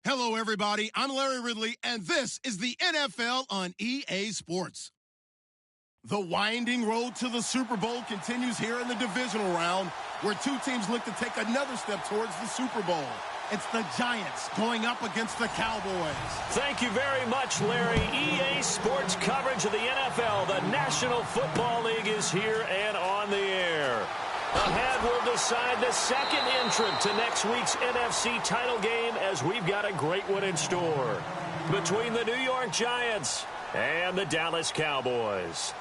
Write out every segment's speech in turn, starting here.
Hello, everybody. I'm Larry Ridley, and this is the NFL on EA Sports. The winding road to the Super Bowl continues here in the divisional round, where two teams look to take another step towards the Super Bowl. It's the Giants going up against the Cowboys. Thank you very much, Larry. EA Sports coverage of the NFL. The National Football League is here and on the air. Ahead, we'll decide the second entrant to next week's NFC title game, as we've got a great one in store between the New York Giants and the Dallas Cowboys.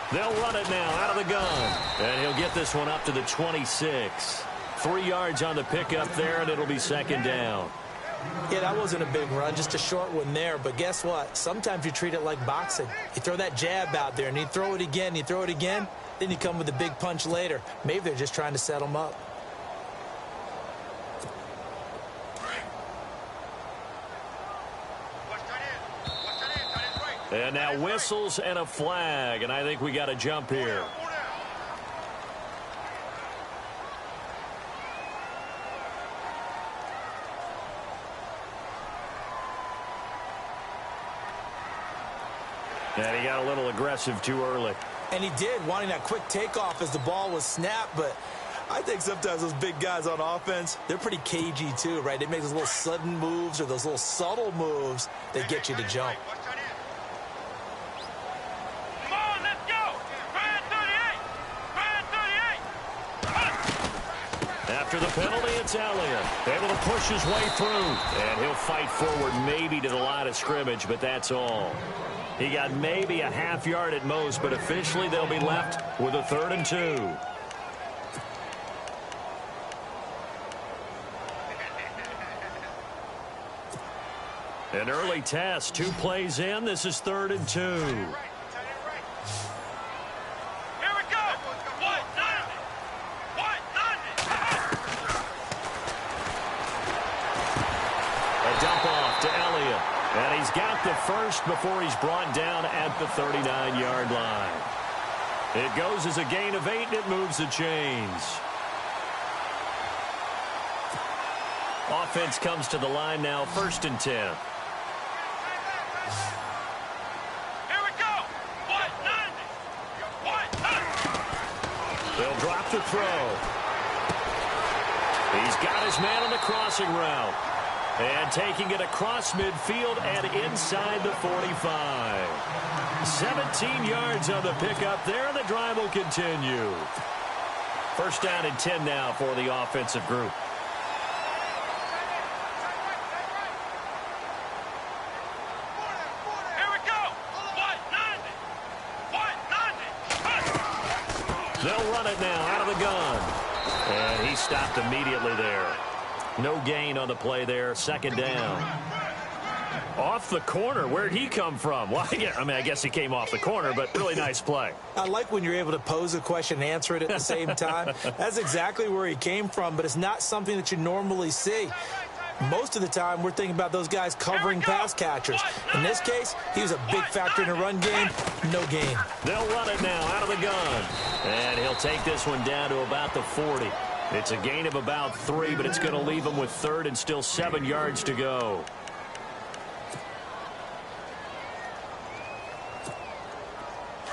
They'll run it now out of the gun. And he'll get this one up to the 26. 3 yards on the pickup there, and it'll be second down. Yeah, that wasn't a big run, just a short one there. But guess what? Sometimes you treat it like boxing. You throw that jab out there, and you throw it again, then you come with a big punch later. Maybe they're just trying to set them up. And now whistles and a flag, and I think we got a jump here. And he got a little aggressive too early. And he did, wanting that quick takeoff as the ball was snapped, but I think sometimes those big guys on offense, they're pretty cagey too, right? They make those little sudden moves or those little subtle moves that get you to jump. After the penalty, it's Elliott. Able to push his way through. And he'll fight forward maybe to the line of scrimmage, but that's all. He got maybe a half yard at most, but officially they'll be left with a 3rd and 2. An early test, 2 plays in. This is 3rd and 2. And he's got the first before he's brought down at the 39-yard line. It goes as a gain of 8, and it moves the chains. Offense comes to the line now, 1st and 10. Here we go. They'll drop the throw. He's got his man on the crossing route. And taking it across midfield and inside the 45. 17 yards on the pickup there, and the drive will continue. 1st down and 10 now for the offensive group. Here we go. They'll run it now out of the gun. And he stopped immediately there. No gain on the play there. 2nd down. Off the corner. Where'd he come from? Well, I guess he came off the corner, but really nice play. I like when you're able to pose a question and answer it at the same time. That's exactly where he came from, but it's not something that you normally see. Most of the time, we're thinking about those guys covering pass catchers. In this case, he was a big factor in the run game. No gain. They'll run it now out of the gun. And he'll take this one down to about the 40. It's a gain of about 3, but it's going to leave him with 3rd and still 7 yards to go.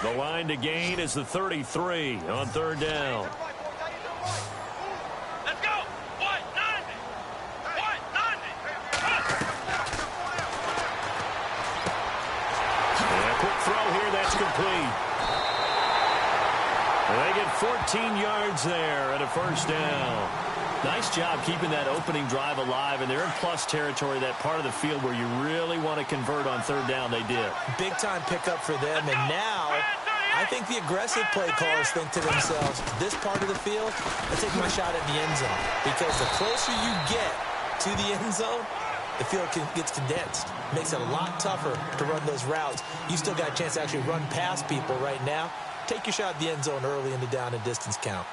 The line to gain is the 33 on 3rd down. Let's go. And a quick throw here, that's complete. They get 14 yards there and a 1st down. Nice job keeping that opening drive alive, and they're in plus territory, that part of the field where you really want to convert on 3rd down. They did. Big-time pickup for them, and now I think the aggressive play callers think to themselves, this part of the field, I take my shot at the end zone, because the closer you get to the end zone, the field gets condensed. Makes it a lot tougher to run those routes. You still got a chance to actually run past people right now. Take your shot at the end zone early in the down and distance count.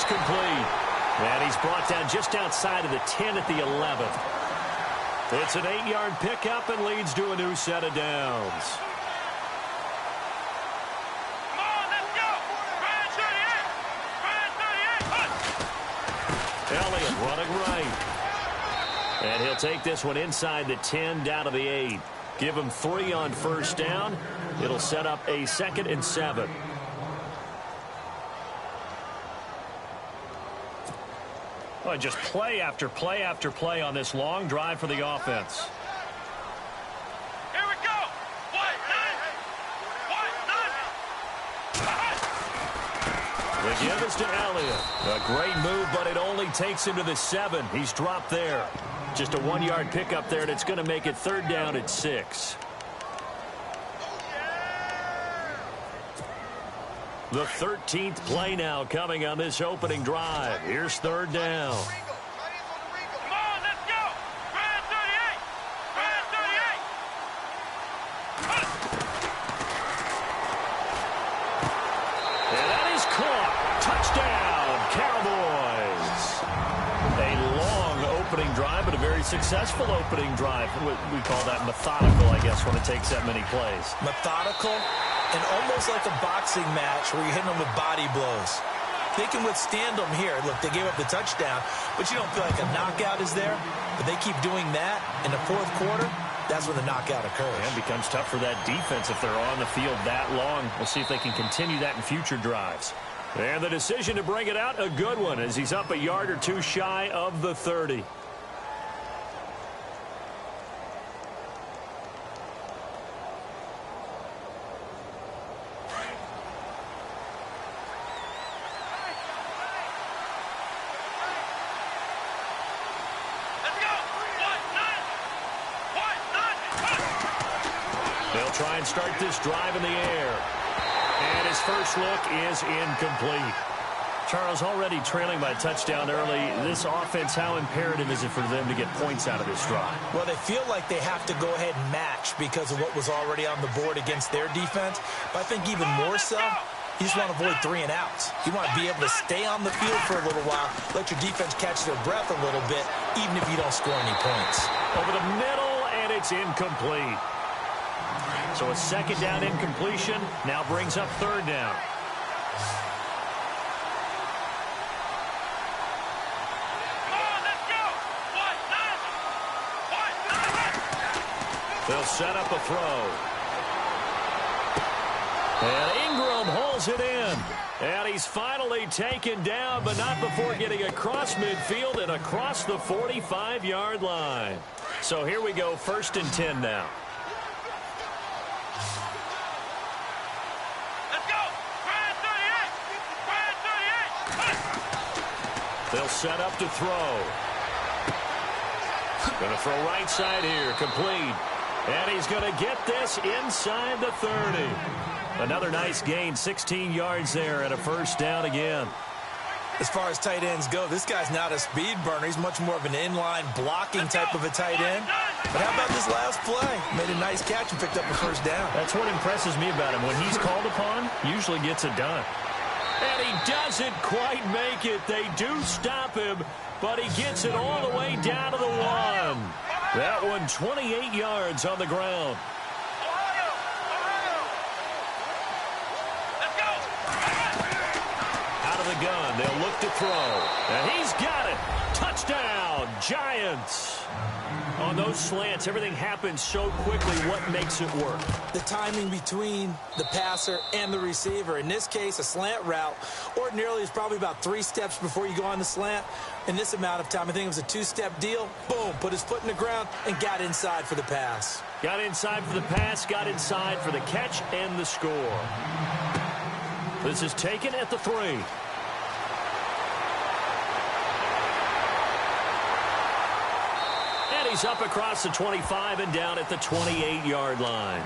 It's complete. And he's brought down just outside of the 10 at the 11th. It's an 8-yard pickup and leads to a new set of downs. Come on, let's go. Brand 38. Elliott running right. And he'll take this one inside the 10 down to the 8. Give him 3 on first down. It'll set up a 2nd and 7. Well, just play after play after play on this long drive for the offense. Here we go. The give is to Elliott. A great move, but it only takes him to the 7. He's dropped there. Just a 1-yard pickup there, and it's going to make it 3rd down at 6. The 13th play now coming on this opening drive. Here's 3rd down. Come on, let's go. Brand 38. Brand 38. And that is caught. Touchdown, Cowboys. A long opening drive, but a very successful opening drive. We call that methodical, I guess, when it takes that many plays. Methodical and almost like a boxing match where you're hitting them with body blows. They can withstand them here. Look, they gave up the touchdown, but you don't feel like a knockout is there. But they keep doing that in the 4th quarter. That's when the knockout occurs. And it becomes tough for that defense if they're on the field that long. We'll see if they can continue that in future drives. And the decision to bring it out, a good one, as he's up a yard or 2 shy of the 30. They'll try and start this drive in the air. And his first look is incomplete. Charles, already trailing by a touchdown early. This offense, how imperative is it for them to get points out of this drive? Well, they feel like they have to go ahead and match because of what was already on the board against their defense. But I think even more so, you just want to avoid 3 and outs. You want to be able to stay on the field for a little while, let your defense catch their breath a little bit, even if you don't score any points. Over the middle, and it's incomplete. So a 2nd down incompletion now brings up 3rd down. They'll set up a throw. And Ingram hauls it in. And he's finally taken down, but not before getting across midfield and across the 45-yard line. So here we go, 1st and 10 now. Let's go. Brand 38. They'll set up to throw. Going to throw right side here, complete. And he's going to get this inside the 30. Another nice gain, 16 yards there, and a 1st down again. As far as tight ends go, this guy's not a speed burner. He's much more of an inline blocking type of a tight end. But how about this last play? Made a nice catch and picked up a 1st down. That's what impresses me about him. When he's called upon, usually gets it done. And he doesn't quite make it. They do stop him, but he gets it all the way down to the 1. That one 28 yards on the ground. Let's go. Out of the gun, they'll look to throw. And he's got it. Touchdown, Giants. On those slants, everything happens so quickly. What makes it work? The timing between the passer and the receiver. In this case, a slant route ordinarily is probably about 3 steps before you go on the slant. In this amount of time, I think it was a 2-step deal. Boom, put his foot in the ground and got inside for the pass. Got inside for the pass, got inside for the catch and the score. This is taken at the 3. He's up across the 25 and down at the 28-yard line.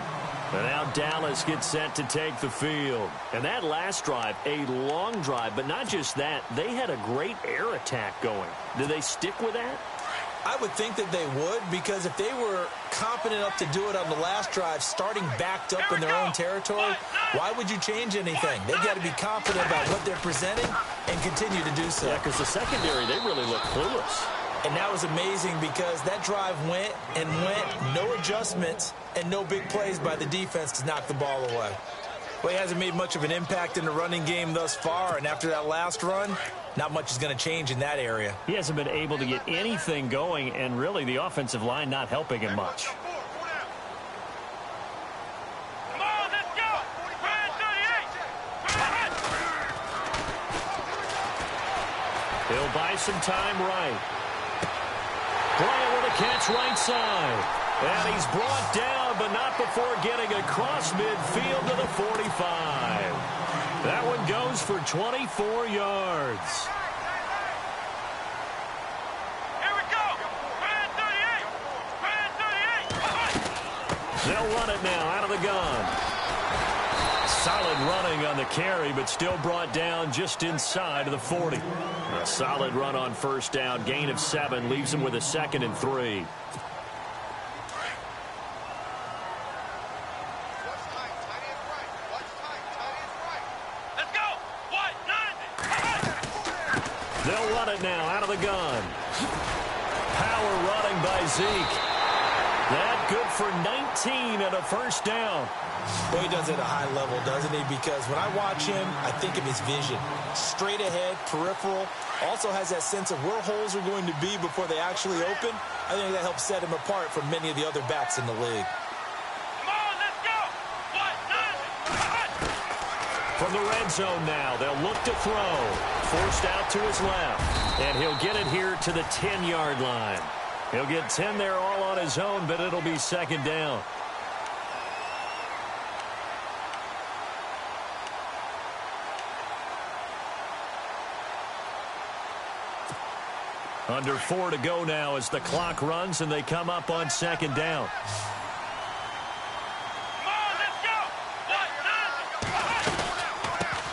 And now Dallas gets set to take the field. And that last drive, a long drive, but not just that. They had a great air attack going. Do they stick with that? I would think that they would, because if they were confident enough to do it on the last drive, starting backed up in their own territory, why would you change anything? They've got to be confident about what they're presenting and continue to do so. Yeah, because the secondary, they really look clueless. And that was amazing because that drive went and went, no adjustments and no big plays by the defense to knock the ball away. Well, he hasn't made much of an impact in the running game thus far, and after that last run, not much is going to change in that area. He hasn't been able to get anything going, and really the offensive line not helping him much. Come on, let's go. Red 38. He'll buy some time right. Bryant with a catch right side. And he's brought down, but not before getting across midfield to the 45. That one goes for 24 yards. Here we go. Red 38. Red 38. They'll run it now out of the gun. Solid running on the carry, but still brought down just inside of the 40. A solid run on first down. Gain of 7 leaves him with a 2nd and 3. They'll run it now out of the gun. Power running by Zeke. That good for 19 and a first down. Well, he does it at a high level, doesn't he? Because when I watch him, I think of his vision. Straight ahead, peripheral. Also has that sense of where holes are going to be before they actually open. I think that helps set him apart from many of the other backs in the league. Come on, let's go. From the red zone now, they'll look to throw. Forced out to his left. And he'll get it here to the 10-yard line. He'll get 10 there all on his own, but it'll be second down. Under 4 to go now as the clock runs and they come up on second down.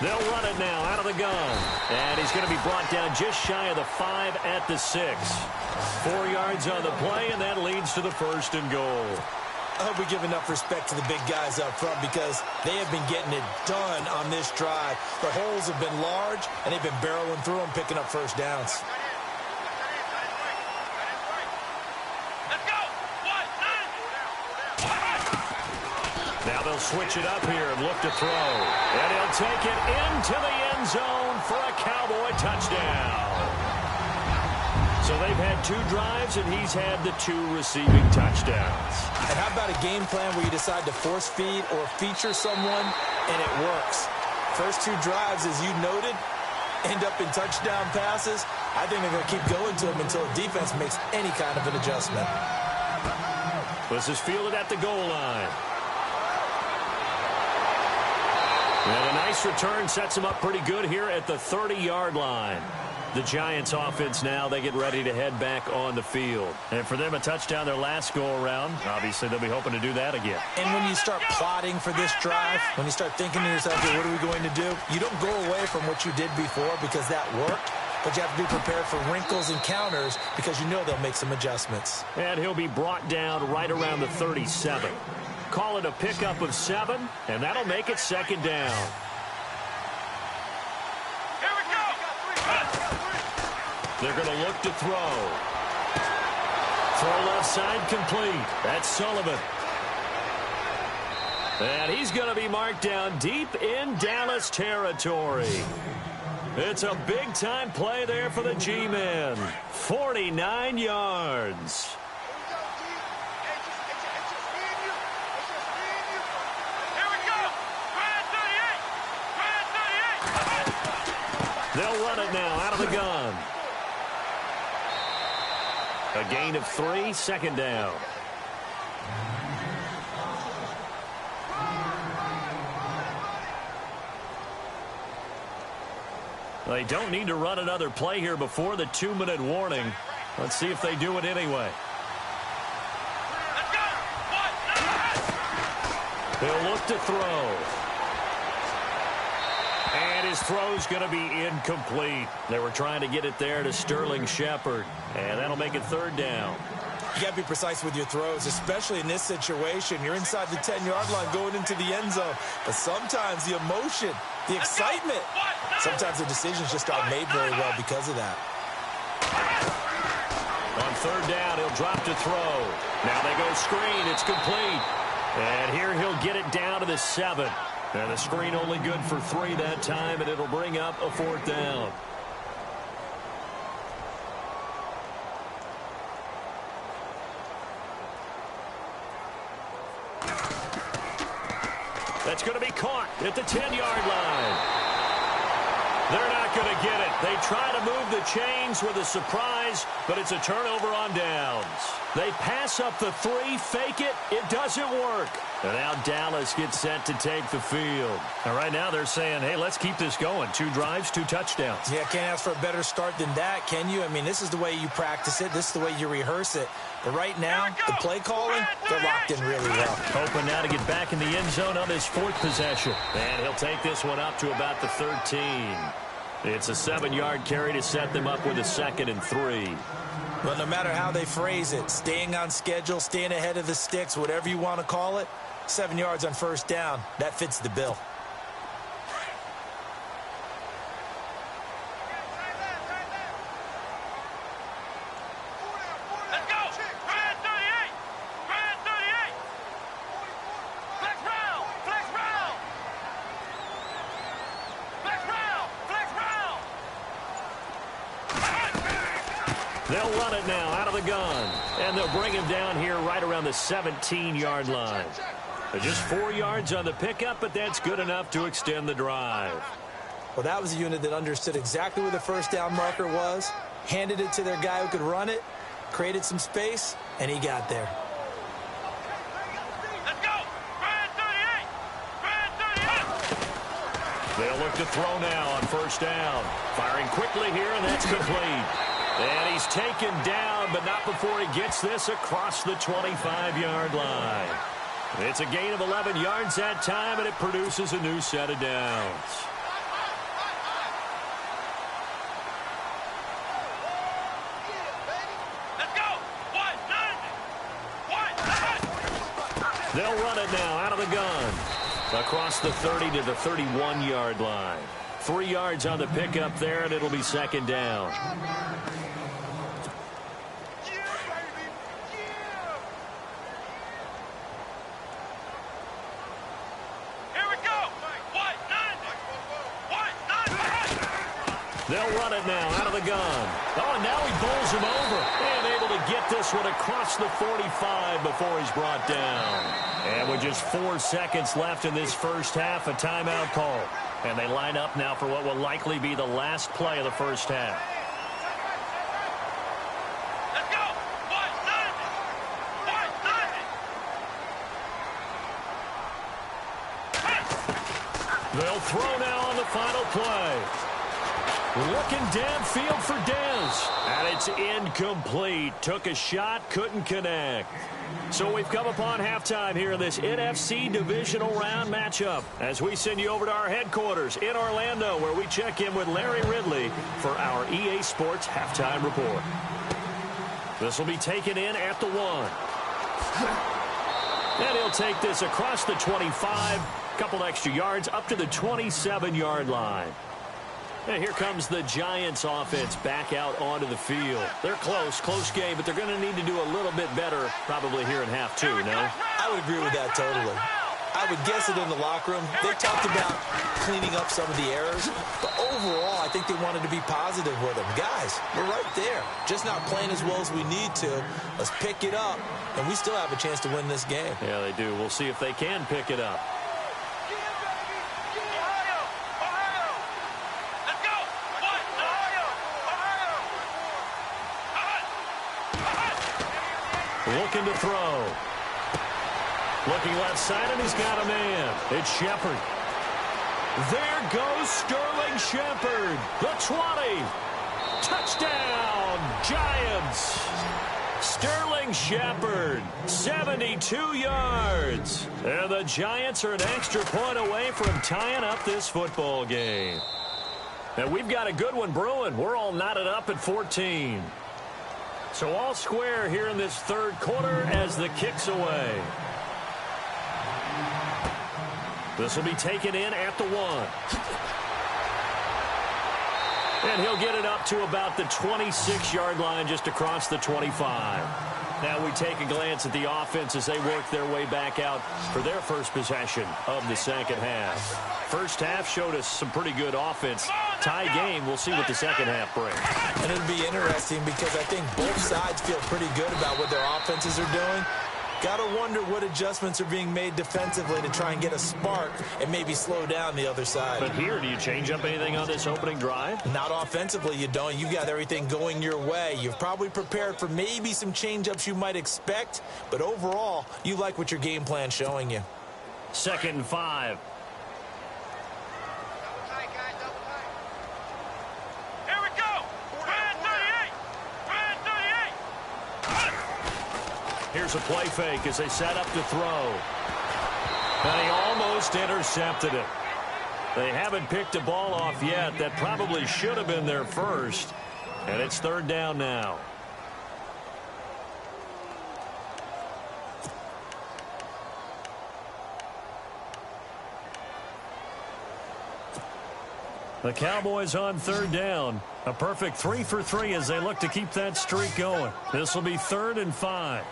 They'll run it now out of the gun. And he's going to be brought down just shy of the 5 at the 6. 4 yards on the play, and that leads to the 1st and goal. I hope we give enough respect to the big guys up front because they have been getting it done on this drive. The holes have been large, and they've been barreling through them, picking up first downs. Now they'll switch it up here and look to throw. And he'll take it into the end zone for a Cowboy touchdown. So they've had 2 drives, and he's had the 2 receiving touchdowns. And how about a game plan where you decide to force feed or feature someone, and it works? First 2 drives, as you noted, end up in touchdown passes. I think they're going to keep going to them until the defense makes any kind of an adjustment. This is fielded at the goal line. And a nice return sets him up pretty good here at the 30-yard line. The Giants offense now, they get ready to head back on the field. And for them, a touchdown their last go-around. Obviously, they'll be hoping to do that again. And when you start plotting for this drive, when you start thinking to yourself, hey, what are we going to do? You don't go away from what you did before because that worked. But you have to be prepared for wrinkles and counters because you know they'll make some adjustments. And he'll be brought down right around the 37. Call it a pickup of 7, and that'll make it second down. Here we go. They're going to look to throw. Throw left side complete. That's Sullivan. And he's going to be marked down deep in Dallas territory. It's a big-time play there for the G-men. 49 yards. They'll run it now out of the gun. A gain of 3, second down. They don't need to run another play here before the 2-minute warning. Let's see if they do it anyway. They'll look to throw. And his throw's going to be incomplete. They were trying to get it there to Sterling Shepard, and that'll make it third down. You got to be precise with your throws, especially in this situation. You're inside the 10-yard line going into the end zone. But sometimes the emotion, the excitement, sometimes the decisions just aren't made very well because of that. On third down, he'll drop to throw. Now they go screen. It's complete. And here he'll get it down to the 7. And the screen only good for 3 that time, and it'll bring up a fourth down. That's going to be caught at the 10-yard line. They're not going to get it. They try to move the chains with a surprise, but it's a turnover on downs. They pass up the 3, fake it. It doesn't work. And now Dallas gets set to take the field. And right now they're saying, hey, let's keep this going. 2 drives, 2 touchdowns. Yeah, can't ask for a better start than that, can you? I mean, this is the way you practice it. This is the way you rehearse it. But right now, the play calling, they're locked in really well. Hoping now to get back in the end zone on this 4th possession. And he'll take this one up to about the 13. It's a 7-yard carry to set them up with a 2nd and 3. Well, no matter how they phrase it, staying on schedule, staying ahead of the sticks, whatever you want to call it, 7 yards on first down, that fits the bill. Let's go! Red 38! Red 38! Flex round! Flex round! Flex round! Flex round! They'll run it now out of the gun. And they'll bring him down here right around the 17-yard line. Just 4 yards on the pickup, but that's good enough to extend the drive. Well, that was a unit that understood exactly where the first down marker was, handed it to their guy who could run it, created some space, and he got there. Let's go! Red 38! Red 38! They'll look to throw now on first down. Firing quickly here, and that's complete. And he's taken down, but not before he gets this across the 25-yard line. It's a gain of 11 yards that time, and it produces a new set of downs. Let's go! They'll run it now out of the gun. Across the 30 to the 31-yard line. 3 yards on the pickup there, and it'll be 2nd down. They'll run it now out of the gun. Oh, and now he bowls him over. And able to get this one across the 45 before he's brought down. And with just 4 seconds left in this first half, a timeout call. And they line up now for what will likely be the last play of the first half. Let's go! They'll throw now on the final play. Looking downfield for Dez. And it's incomplete. Took a shot, couldn't connect. So we've come upon halftime here in this NFC divisional round matchup as we send you over to our headquarters in Orlando, where we check in with Larry Ridley for our EA Sports halftime report. This will be taken in at the 1. And he'll take this across the 25, couple extra yards up to the 27-yard line. And here comes the Giants offense back out onto the field. They're close game, but they're going to need to do a little bit better probably here in half 2, no? I would agree with that totally. I would guess it in the locker room. They talked about cleaning up some of the errors, but overall, I think they wanted to be positive with them. Guys, we're right there. Just not playing as well as we need to. Let's pick it up, and we still have a chance to win this game. Yeah, they do. We'll see if they can pick it up. Looking to throw. Looking left side, and he's got a man. It's Shepard. There goes Sterling Shepard. The 20. Touchdown, Giants. Sterling Shepard, 72 yards. And the Giants are an extra point away from tying up this football game. And we've got a good one brewing. We're all knotted up at 14. So all square here in this third quarter as the kick's away. This will be taken in at the 1. And he'll get it up to about the 26-yard line just across the 25. Now we take a glance at the offense as they work their way back out for their first possession of the second half. First half showed us some pretty good offense. Tie game, we'll see what the second half brings. And it'll be interesting because I think both sides feel pretty good about what their offenses are doing. Got to wonder what adjustments are being made defensively to try and get a spark and maybe slow down the other side. But here, do you change up anything on this opening drive? Not offensively, you don't. You've got everything going your way. You've probably prepared for maybe some change-ups you might expect, but overall, you like what your game plan's showing you. 2nd and 5. Here we go. Red 38. Red 38. Here's a play fake as they set up to throw. And he almost intercepted it. They haven't picked a ball off yet. That probably should have been their first. And it's 3rd down now. The Cowboys on 3rd down. A perfect 3 for 3 as they look to keep that streak going. This will be 3rd and 5.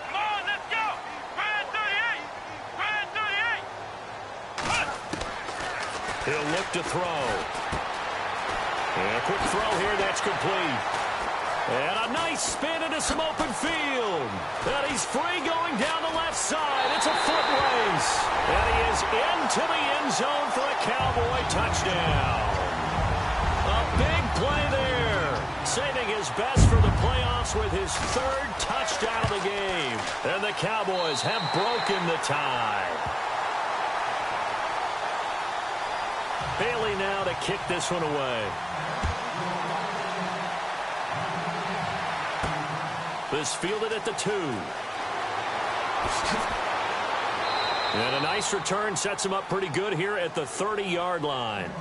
Come on, let's go. Red 38. Red 38. He'll look to throw. And a quick throw here, that's complete. And a nice spin into some open field. And he's free going down the left side. It's a foot race. And he is into the end zone for a Cowboy touchdown. A big play there. Saving his best for the playoffs with his 3rd touchdown of the game. And the Cowboys have broken the tie. Bailey now to kick this one away. This fielded at the 2. And a nice return sets him up pretty good here at the 30-yard line.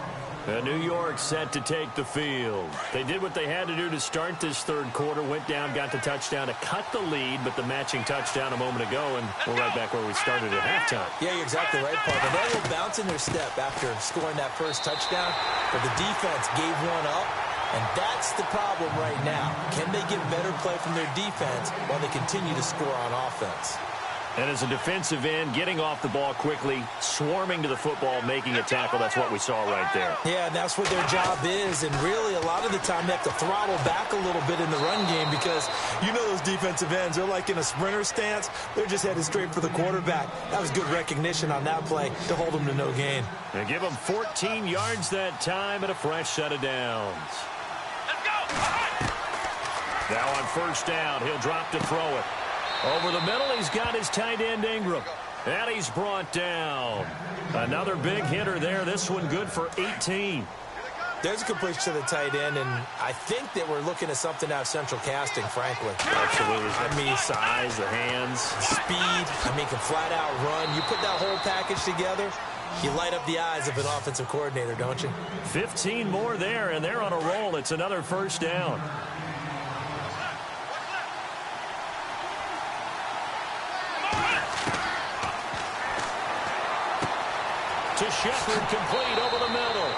And New York set to take the field. They did what they had to do to start this third quarter. Went down, got the touchdown to cut the lead, but the matching touchdown a moment ago, and we're right back where we started at halftime. Yeah, you're exactly right, Paul. They had a little bounce in their step after scoring that first touchdown, but the defense gave one up, and that's the problem right now. Can they get better play from their defense while they continue to score on offense? And as a defensive end, getting off the ball quickly, swarming to the football, making a tackle, that's what we saw right there. Yeah, and that's what their job is. And really, a lot of the time, they have to throttle back a little bit in the run game because you know those defensive ends, they're like in a sprinter stance. They're just headed straight for the quarterback. That was good recognition on that play to hold them to no gain. And give them 14 yards that time and a fresh set of downs. Let's go. Now on first down, he'll drop to throw it. Over the middle, he's got his tight end Ingram. And he's brought down. Another big hitter there. This one good for 18. There's a completion to the tight end, and I think that we're looking at something out of central casting, frankly. Absolutely. I mean, size, the hands. Speed. I mean, can flat out run. You put that whole package together, you light up the eyes of an offensive coordinator, don't you? 15 more there, and they're on a roll. It's another first down. To Shepard, complete over the middle.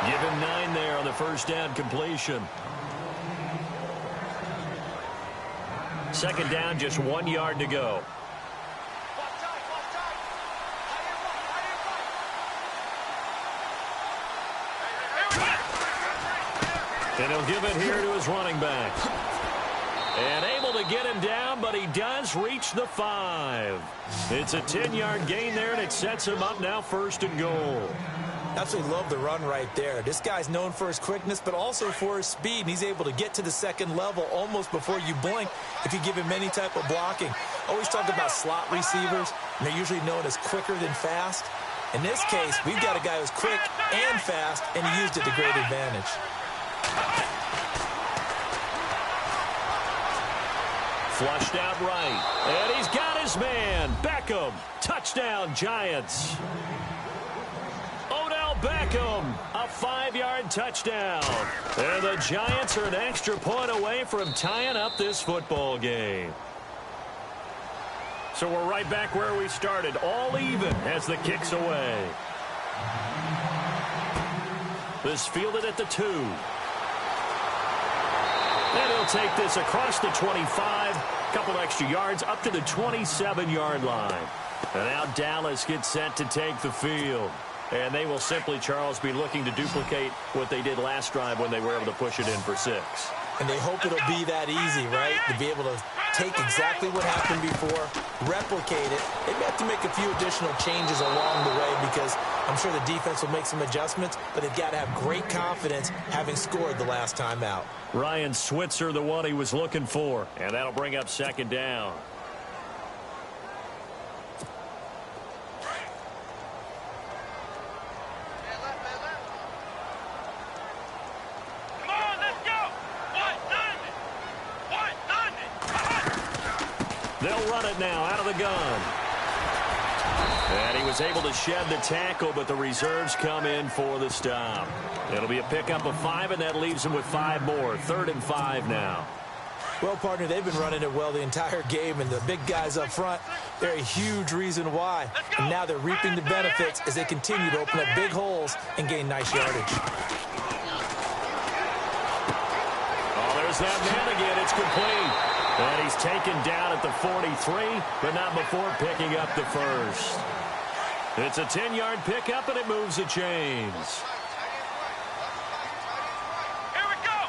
Give him 9 there on the first down completion. Second down, just 1 yard to go. And he'll give it here to his running back. And able to get him down, but he does reach the 5. It's a 10-yard gain there, and it sets him up now first and goal. Absolutely love the run right there. This guy's known for his quickness, but also for his speed. And he's able to get to the second level almost before you blink if you give him any type of blocking. Always talk about slot receivers, and they're usually known as quicker than fast. In this case, we've got a guy who's quick and fast, and he used it to great advantage. Flushed out right. And he's got his man. Beckham. Touchdown, Giants. Odell Beckham. A 5-yard touchdown. And the Giants are an extra point away from tying up this football game. So we're right back where we started. All even as the kick's away. This fielded at the 2. And he'll take this across the 25. Couple extra yards up to the 27-yard line. And now Dallas gets set to take the field. And they will simply, Charles, be looking to duplicate what they did last drive when they were able to push it in for 6. And they hope it'll be that easy, right? To be able to take exactly what happened before, replicate it. They may have to make a few additional changes along the way because I'm sure the defense will make some adjustments, but they've got to have great confidence having scored the last time out. Ryan Switzer, the one he was looking for. And that'll bring up 2nd down. They'll run it now out of the gun. And he was able to shed the tackle, but the reserves come in for the stop. It'll be a pickup of 5, and that leaves him with 5 more. 3rd and 5 now. Well, partner, they've been running it well the entire game, and the big guys up front, they're a huge reason why. And now they're reaping the benefits as they continue to open up big holes and gain nice yardage. Oh, there's that man again. It's complete. And he's taken down at the 43, but not before picking up the first. It's a 10-yard pickup, and it moves the chains. Here we go.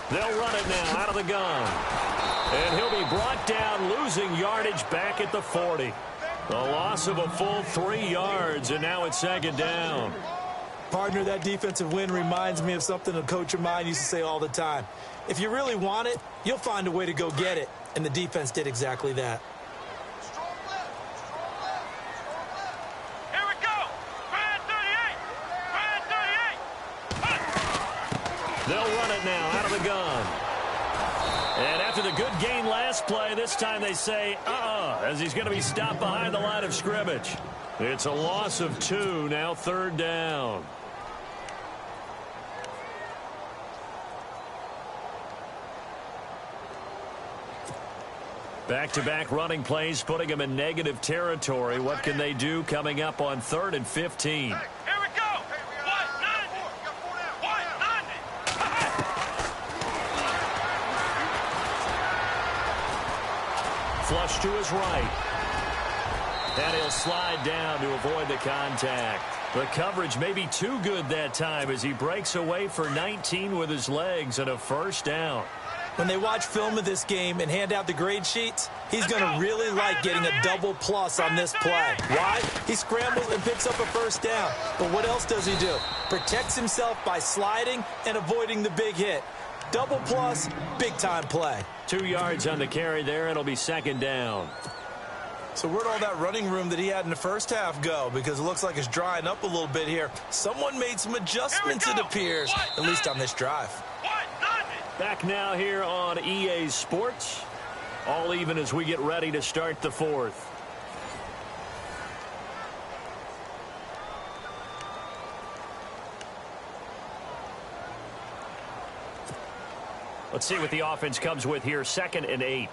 They'll run it now out of the gun. And he'll be brought down, losing yardage back at the 40. A loss of a full 3 yards, and now it's 2nd down. Partner, that defensive win reminds me of something a coach of mine used to say all the time. If you really want it, you'll find a way to go get it. And the defense did exactly that. Here we go. Brad 38. They'll run it now out of the gun. And after the good gain last play, this time they say, as he's going to be stopped behind the line of scrimmage. It's a loss of 2, now 3rd down. Back-to-back running plays, putting them in negative territory. What can they do coming up on 3rd and 15? Here we go. 190. Flush to his right. And he'll slide down to avoid the contact. The coverage may be too good that time as he breaks away for 19 with his legs and a 1st down. When they watch film of this game and hand out the grade sheets, he's going to really like getting a double plus on this play. Why? He scrambles and picks up a 1st down. But what else does he do? Protects himself by sliding and avoiding the big hit. Double plus, big-time play. 2 yards on the carry there. It'll be 2nd down. So where'd all that running room that he had in the first half go? Because it looks like it's drying up a little bit here. Someone made some adjustments, it appears, at least on this drive. Back now here on EA Sports. All even as we get ready to start the 4th. Let's see what the offense comes with here. 2nd and 8.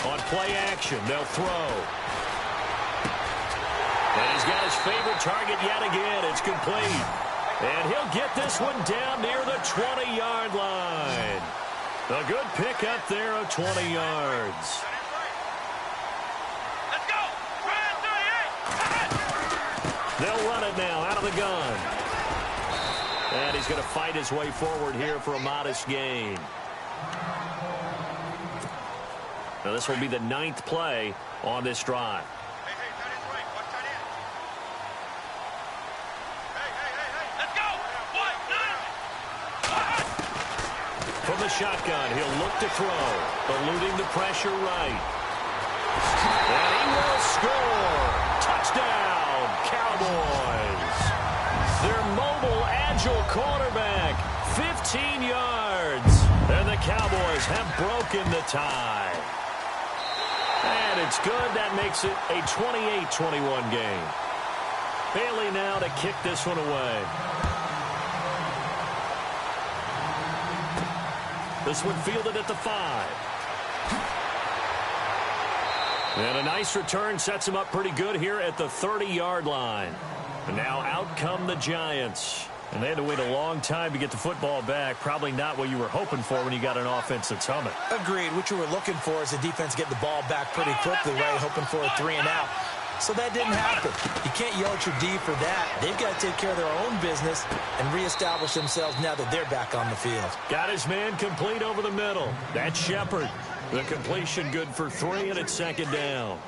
On play action, they'll throw. And he's got his favorite target yet again. It's complete. And he'll get this one down near the 20-yard line. A good pickup there of 20 yards. Let's go. Brad 38. They'll run it now out of the gun. And he's going to fight his way forward here for a modest gain. Now this will be the 9th play on this drive. From the shotgun, he'll look to throw, eluding the pressure right. And he will score. Touchdown, Cowboys. Their mobile, agile quarterback, 15 yards. And the Cowboys have broken the tie. And it's good. That makes it a 28-21 game. Bailey now to kick this one away. This one fielded at the 5. And a nice return sets him up pretty good here at the 30-yard line. And now out come the Giants. And they had to wait a long time to get the football back. Probably not what you were hoping for when you got an offense that's humming. Agreed. What you were looking for is the defense get the ball back pretty quickly, right? Hoping for a 3 and out. So that didn't happen. You can't yell at your D for that. They've got to take care of their own business and reestablish themselves now that they're back on the field. Got his man complete over the middle. That's Shepard. The completion good for 3, and it's second down.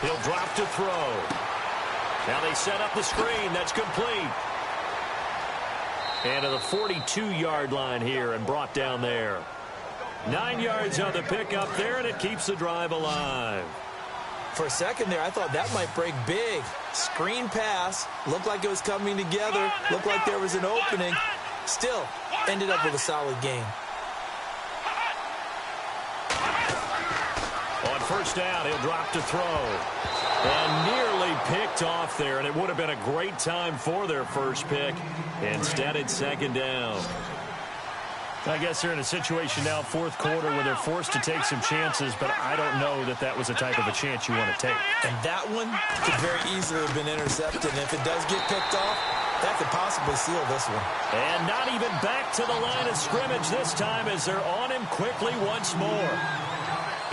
He'll drop to throw. Now they set up the screen. That's complete. And to the 42-yard line here and brought down there. 9 yards on the pickup there, and it keeps the drive alive. For a second there, I thought that might break big. Screen pass. Looked like it was coming together. Looked like there was an opening. Still, ended up with a solid game. On first down, he'll drop to throw. And nearly picked off there, and it would have been a great time for their first pick. Instead, it's second down. I guess they're in a situation now, fourth quarter, where they're forced to take some chances, but I don't know that that was the type of a chance you want to take. And that one could very easily have been intercepted. And if it does get picked off, that could possibly seal this one. And not even back to the line of scrimmage this time as they're on him quickly once more.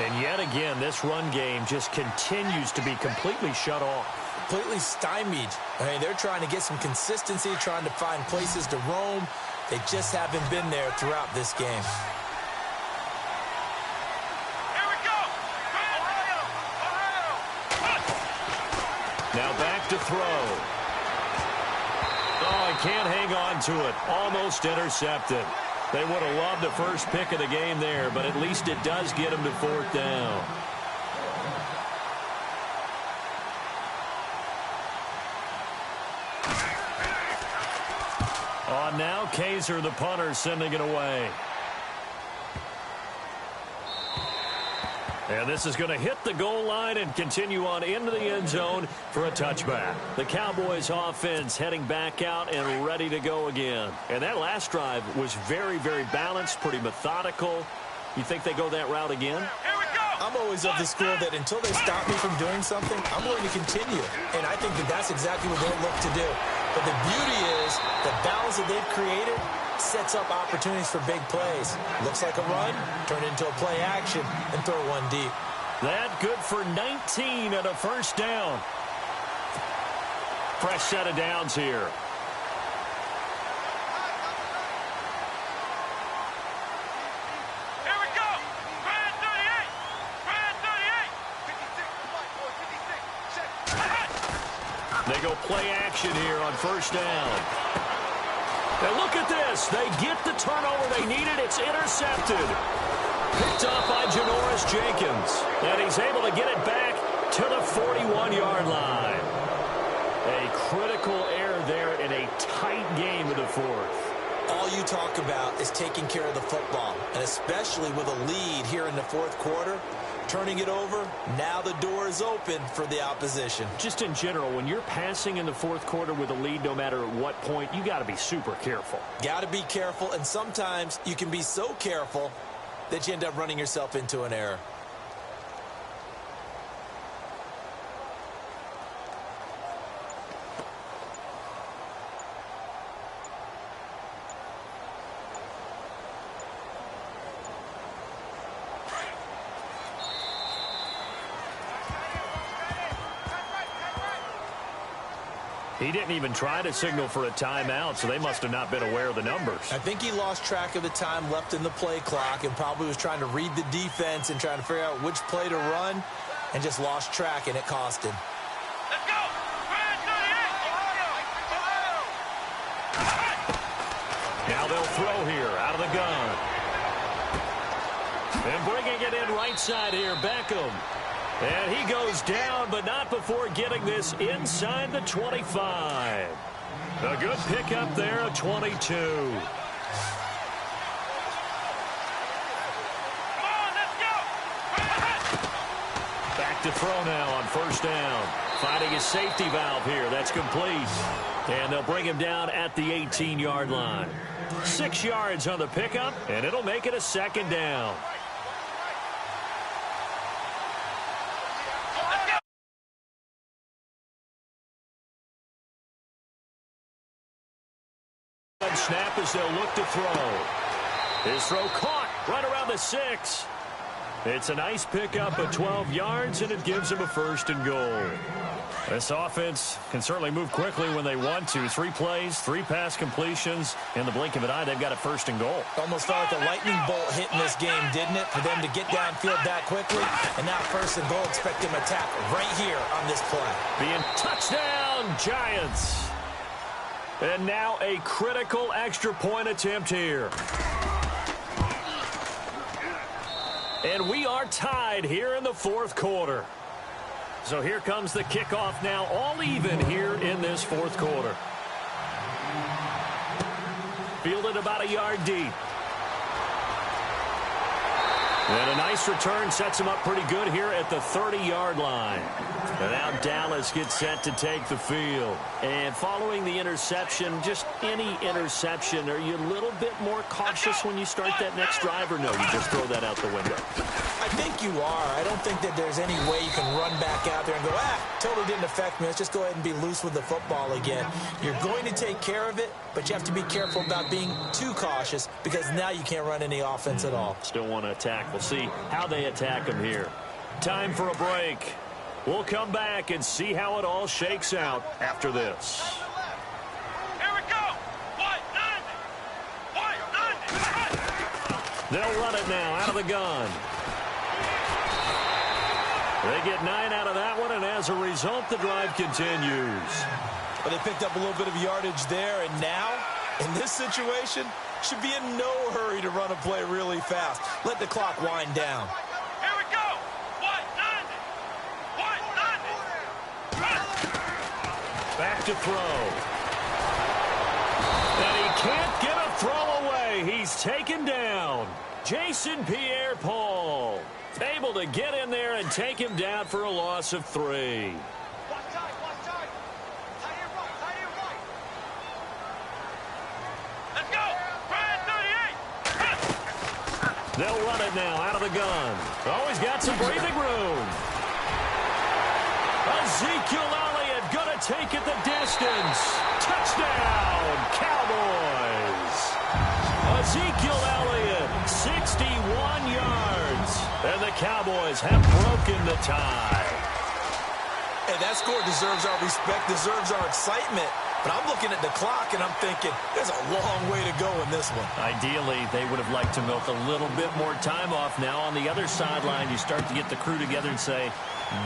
And yet again, this run game just continues to be completely shut off. Completely stymied. I mean, they're trying to get some consistency, trying to find places to roam. They just haven't been there throughout this game. Here we go. Now back to throw. Oh, he can't hang on to it. Almost intercepted. They would have loved the first pick of the game there, but at least it does get them to fourth down. On now, Kaiser, the punter, sending it away. And this is going to hit the goal line and continue on into the end zone for a touchback. The Cowboys offense heading back out and ready to go again. And that last drive was very, very balanced, pretty methodical. You think they go that route again? Here we go. I'm always of the school that until they stop me from doing something, I'm going to continue. And I think that that's exactly what they'll look to do. But the beauty is the balance that they've created sets up opportunities for big plays. Looks like a run, turn into a play action, and throw one deep. That good for 19 and a first down. Fresh set of downs here. Here we go. Brand 38. Brand 38. 56. They go play action here on first down. And look at this. They get the turnover they needed. It's intercepted. Picked off by Janoris Jenkins. And he's able to get it back to the 41-yard line. A critical error there in a tight game in the fourth. All you talk about is taking care of the football, and especially with a lead here in the fourth quarter, turning it over, now the door is open for the opposition. Just in general, when you're passing in the fourth quarter with a lead, no matter at what point, you got to be super careful. Got to be careful, and sometimes you can be so careful that you end up running yourself into an error. He didn't even try to signal for a timeout, so they must have not been aware of the numbers. I think he lost track of the time left in the play clock and probably was trying to read the defense and trying to figure out which play to run and just lost track, and it cost him. Let's go. Brand 38. they'll throw here out of the gun. And bringing it in right side here, Beckham. And he goes down, but not before getting this inside the 25. A good pickup there, a 22. Back to throw now on first down. Finding his safety valve here. That's complete. And they'll bring him down at the 18-yard line. 6 yards on the pickup, and it'll make it a second down. Snap as they'll look to throw. His throw caught right around the 6. It's a nice pickup of 12 yards, and it gives him a first and goal. This offense can certainly move quickly when they want to. 3 plays, 3 pass completions. In the blink of an eye, they've got a first and goal. Almost felt like a lightning bolt hit in this game, didn't it? For them to get downfield that quickly. And now first and goal, expect him to tap right here on this play. Being touchdown, Giants. And now a critical extra point attempt here. And we are tied here in the 4th quarter. So here comes the kickoff now, all even here in this 4th quarter. Fielded about a yard deep. And a nice return sets him up pretty good here at the 30-yard line. And now Dallas gets set to take the field. And following the interception, just any interception, are you a little bit more cautious when you start that next drive, or no, you just throw that out the window? I think you are. I don't think that there's any way you can run back out there and go, totally didn't affect me. Let's just go ahead and be loose with the football again. You're going to take care of it, but you have to be careful about being too cautious because now you can't run any offense at all. Still want to attack. We'll see how they attack him here. Time for a break. We'll come back and see how it all shakes out after this. Here we go. They'll run it now out of the gun. They get 9 out of that one, and as a result, the drive continues. But they picked up a little bit of yardage there, and now, in this situation, should be in no hurry to run a play really fast. Let the clock wind down. Here we go. Back to throw. And he can't get a throw away. He's taken down. Jason Pierre-Paul able to get in there and take him down for a loss of 3. Watch tight. Tight end right. Let's go. Brad 38. They'll run it now out of the gun. Always got some breathing room. Ezekiel Elliott going to take it the distance. Touchdown, Cowboys. Ezekiel Elliott, 61 yards. And the Cowboys have broken the tie. Hey, that score deserves our respect, deserves our excitement. But I'm looking at the clock, and I'm thinking, there's a long way to go in this one. Ideally, they would have liked to milk a little bit more time off. Now on the other sideline, you start to get the crew together and say,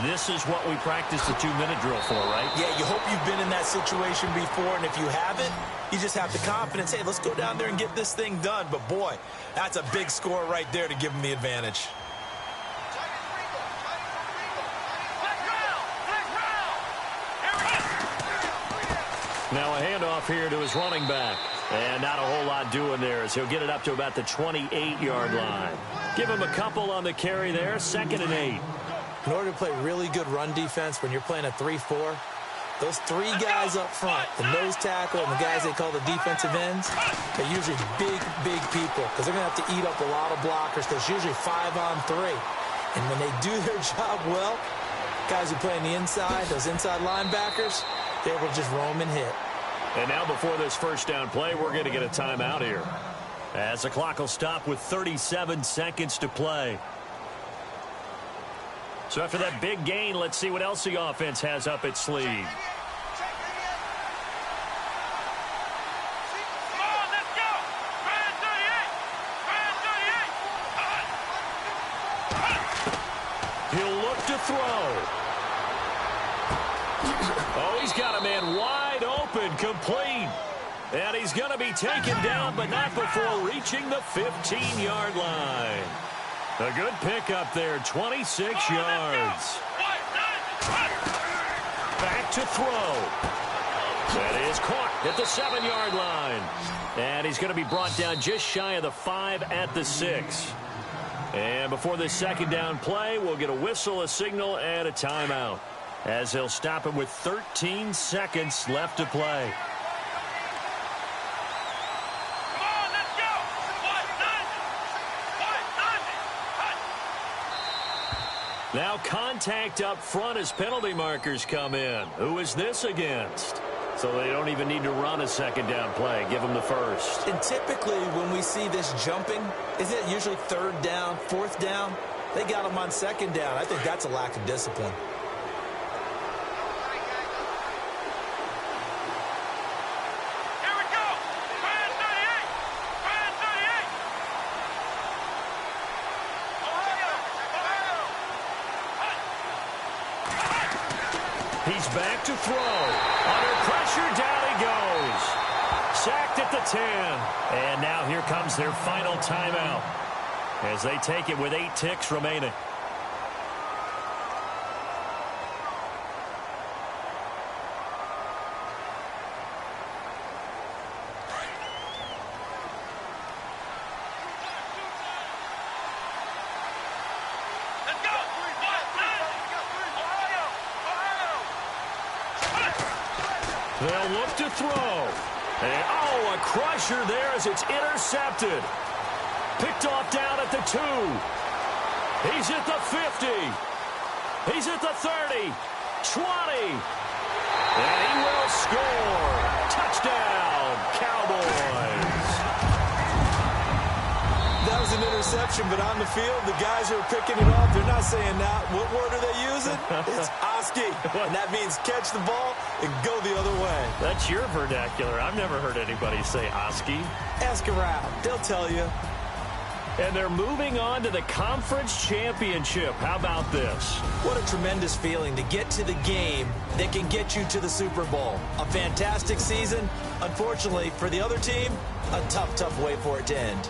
this is what we practiced the 2-minute drill for, right? Yeah, you hope you've been in that situation before, and if you haven't, you just have the confidence, hey, let's go down there and get this thing done. But, boy, that's a big score right there to give them the advantage. Now a handoff here to his running back. And not a whole lot doing there as he'll get it up to about the 28-yard line. Give him a couple on the carry there, 2nd and 8. In order to play really good run defense when you're playing a 3-4, those 3 guys up front, the nose tackle and the guys they call the defensive ends, they're usually big people because they're going to have to eat up a lot of blockers because it's usually 5-on-3. And when they do their job well, guys who play on the inside, those inside linebackers, they're able to just roam and hit. And now before this first down play, we're going to get a timeout here. As the clock will stop with 37 seconds to play. So after that big gain, let's see what else the offense has up its sleeve. He'll look to throw. Oh, he's got a man wide open, complete. And he's going to be taken down, but not before reaching the 15-yard line. A good pickup there, 26 yards. Back to throw. That is caught at the 7-yard line. And he's going to be brought down just shy of the 5 at the 6. And before this second down play, we'll get a whistle, a signal, and a timeout, as they'll stop him with 13 seconds left to play. Now contact up front as penalty markers come in. Who is this against? So they don't even need to run a second down play. Give them the first. And typically when we see this jumping, isn't it usually third down, fourth down? They got them on second down. I think that's a lack of discipline. Here we go. Brand 38. Brand 38. Ohio. He's back to throw. Under pressure, down he goes. Sacked at the 10. And now here comes their final timeout as they take it with 8 ticks remaining. Let's go. Ohio. They'll look to throw. And, oh, a crusher there as it's intercepted. Picked off down at the 2. He's at the 50. He's at the 30. 20. And he will score. Touchdown, Cowboys. That was an interception, but on the field, the guys who are picking it up, they're not saying that. What word are they using? It's Oski. And that means catch the ball and go the other way. That's your vernacular. I've never heard anybody say Oski. Ask around. They'll tell you. And they're moving on to the conference championship. How about this? What a tremendous feeling to get to the game that can get you to the Super Bowl. A fantastic season. Unfortunately, for the other team, a tough, tough way for it to end.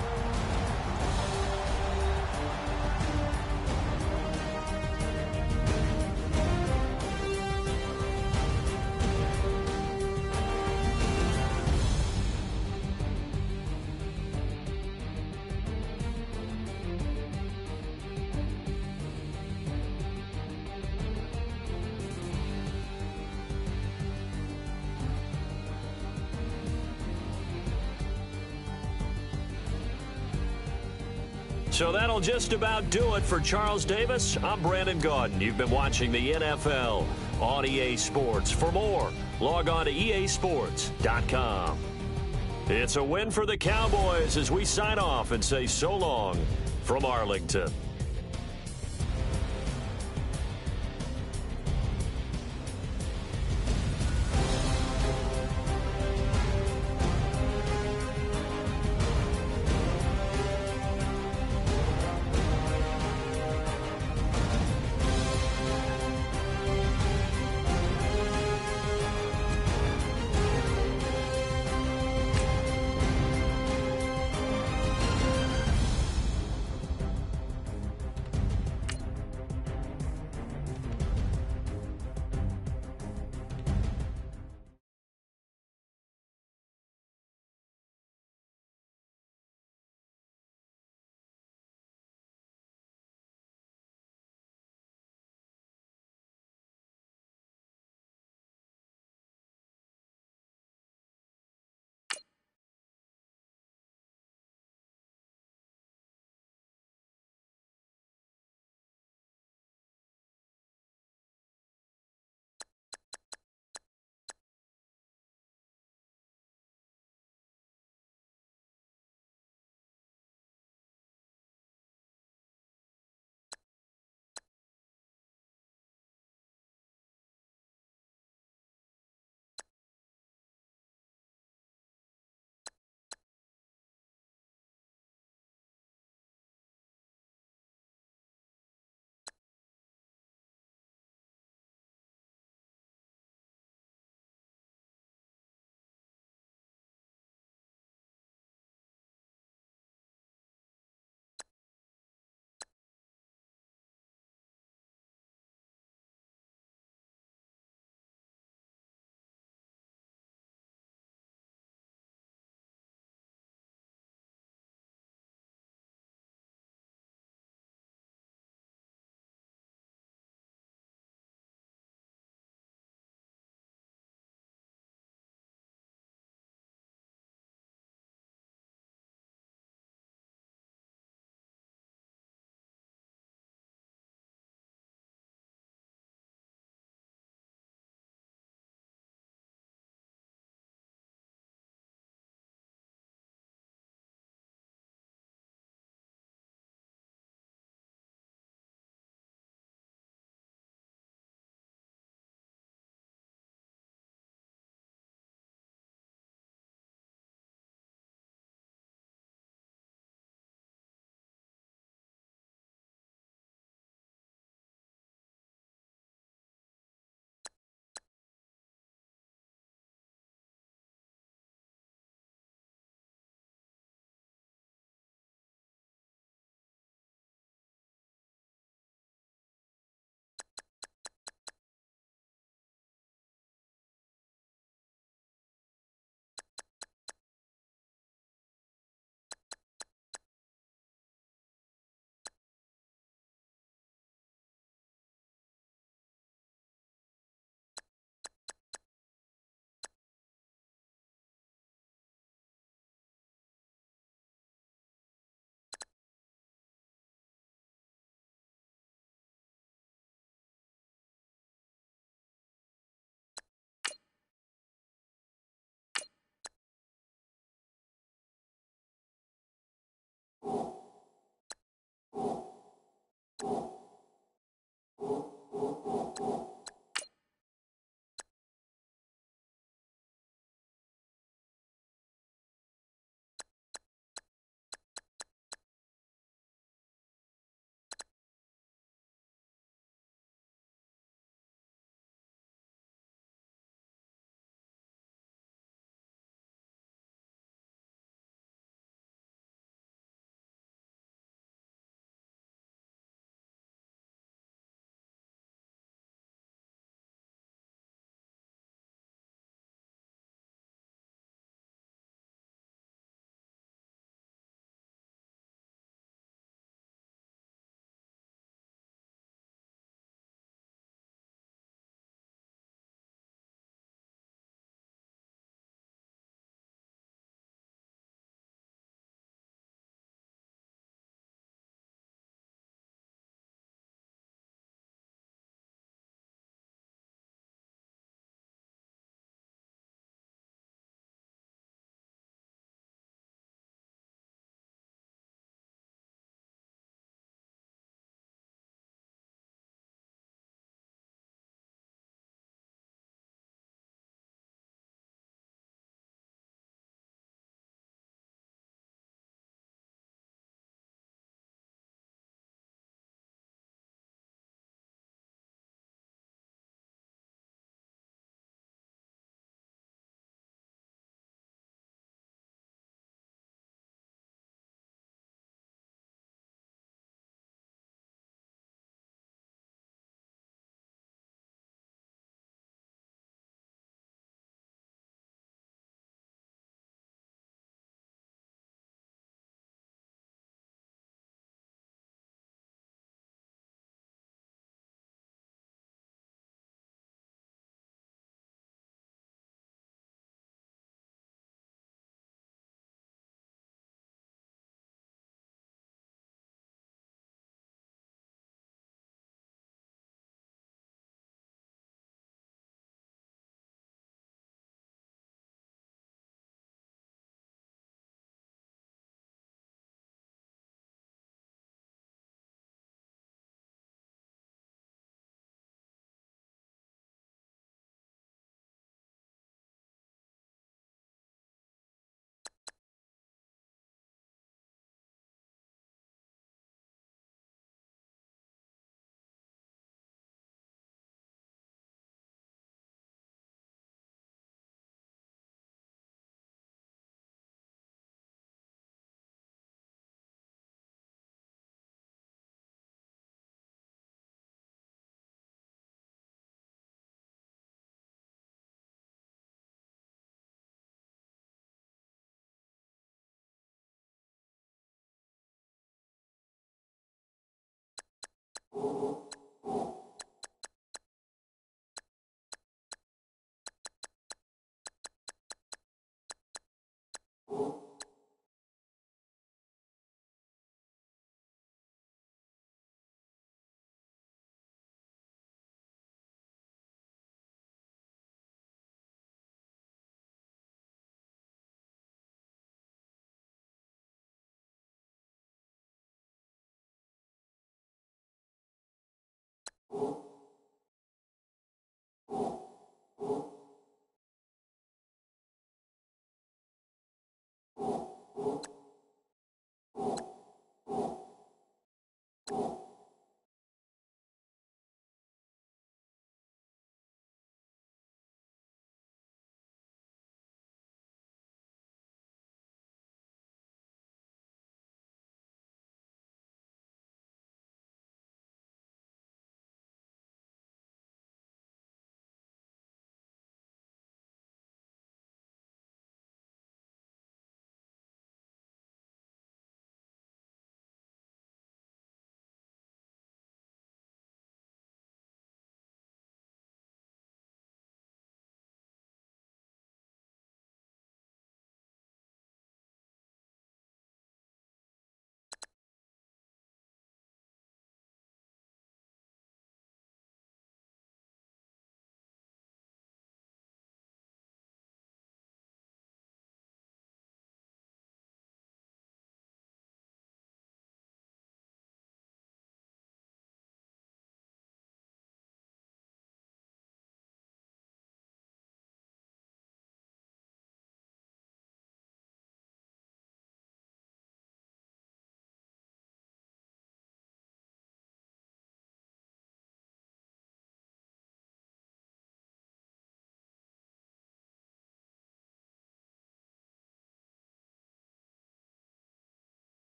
So that'll just about do it for Charles Davis. I'm Brandon Gaudin. You've been watching the NFL on EA Sports. For more, log on to easports.com. It's a win for the Cowboys as we sign off and say so long from Arlington.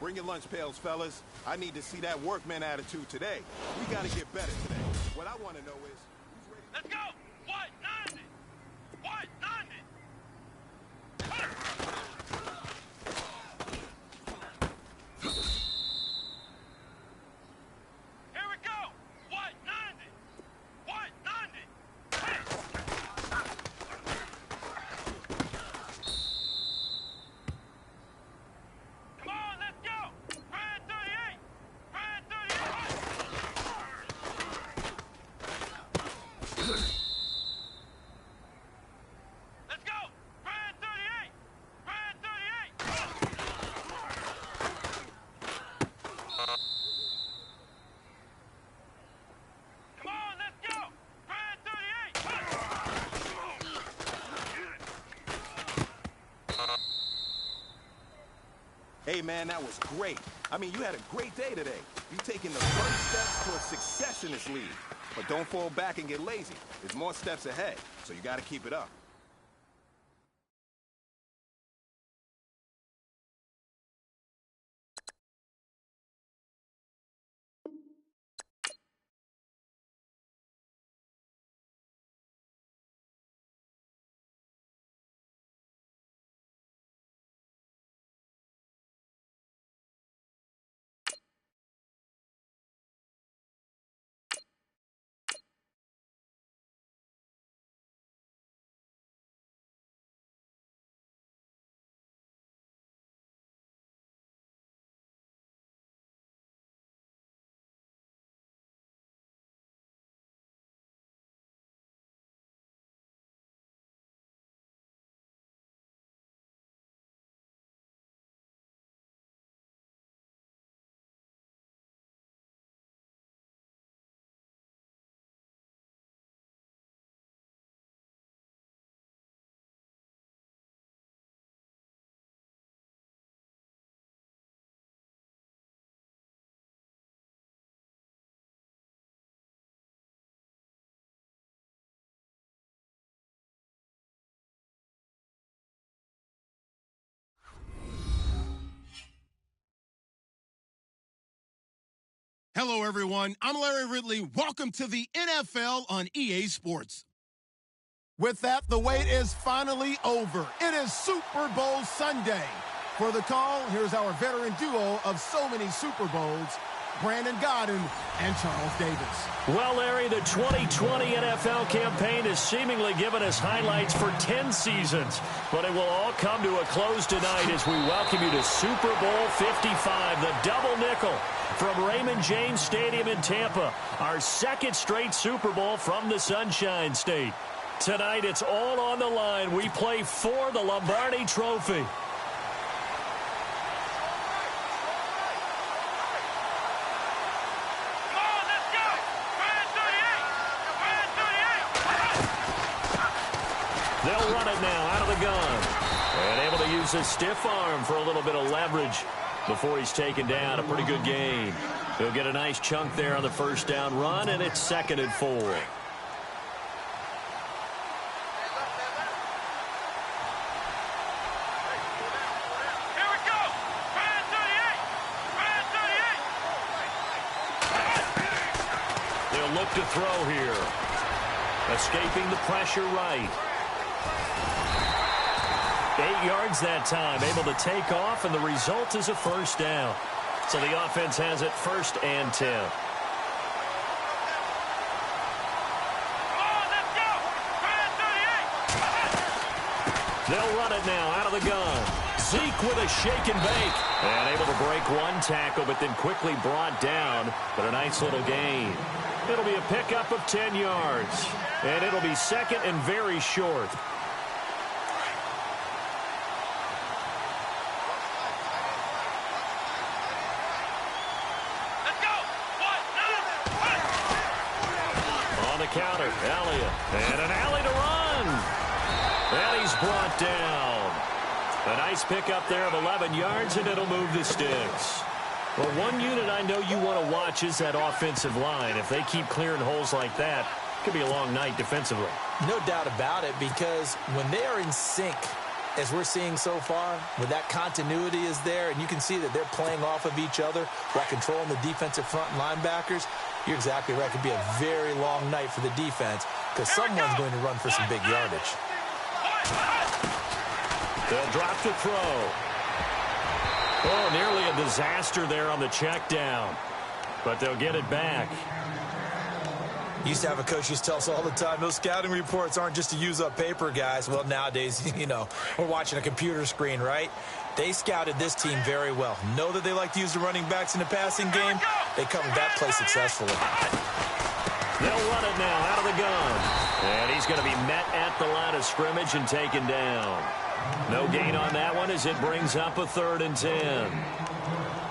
Bring your lunch pails, fellas. I need to see that workman attitude today. We got to get better today. What I want to know is, who's ready? Let's go! What? 90! What? 90! Here we go! What? 90! What? 90! Come on, let's go! Brand 38! Brand 38! Let's go! Brand 38! Brand 38! Come on, let's go! Brand 38! Hey, man, that was great. I mean, you had a great day today. You're taking the first steps towards success in this league. But don't fall back and get lazy. There's more steps ahead, so you got to keep it up. Hello, everyone. I'm Larry Ridley. Welcome to the NFL on EA Sports. With that, the wait is finally over. It is Super Bowl Sunday. For the call, here's our veteran duo of so many Super Bowls, Brandon Godden and Charles Davis. Well, Larry, the 2020 NFL campaign has seemingly given us highlights for 10 seasons, but it will all come to a close tonight as we welcome you to Super Bowl 55, the double nickel from Raymond James Stadium in Tampa, our second straight Super Bowl from the Sunshine State. Tonight, it's all on the line. We play for the Lombardi Trophy. They'll run it now out of the gun. And able to use his stiff arm for a little bit of leverage before he's taken down. A pretty good gain. He'll get a nice chunk there on the first down run, and it's 2nd and 4. They'll look to throw here. Escaping the pressure right. 8 yards that time, able to take off, and the result is a first down. So the offense has it 1st and 10. They'll run it now out of the gun. Zeke with a shake and bake. And able to break one tackle, but then quickly brought down. But a nice little gain. It'll be a pickup of 10 yards. And it'll be 2nd and very short. Counter, Elliott, and an alley to run. And he's brought down. A nice pickup there of 11 yards, and it'll move the sticks. Well, one unit I know you want to watch is that offensive line. If they keep clearing holes like that, it could be a long night defensively. No doubt about it, because when they are in sync, as we're seeing so far, when that continuity is there, and you can see that they're playing off of each other while controlling the defensive front linebackers, you're exactly right. It could be a very long night for the defense because someone's going to run for some big yardage. They'll drop to throw. Oh, nearly a disaster there on the check down. But they'll get it back. Used to have a coach used to tell us all the time, those scouting reports aren't just to use up paper, guys. Well, nowadays, you know, we're watching a computer screen, right? They scouted this team very well. Know that they like to use the running backs in the passing game. They covered that play successfully. They'll run it now out of the gun. And he's going to be met at the line of scrimmage and taken down. No gain on that one as it brings up a 3rd and 10.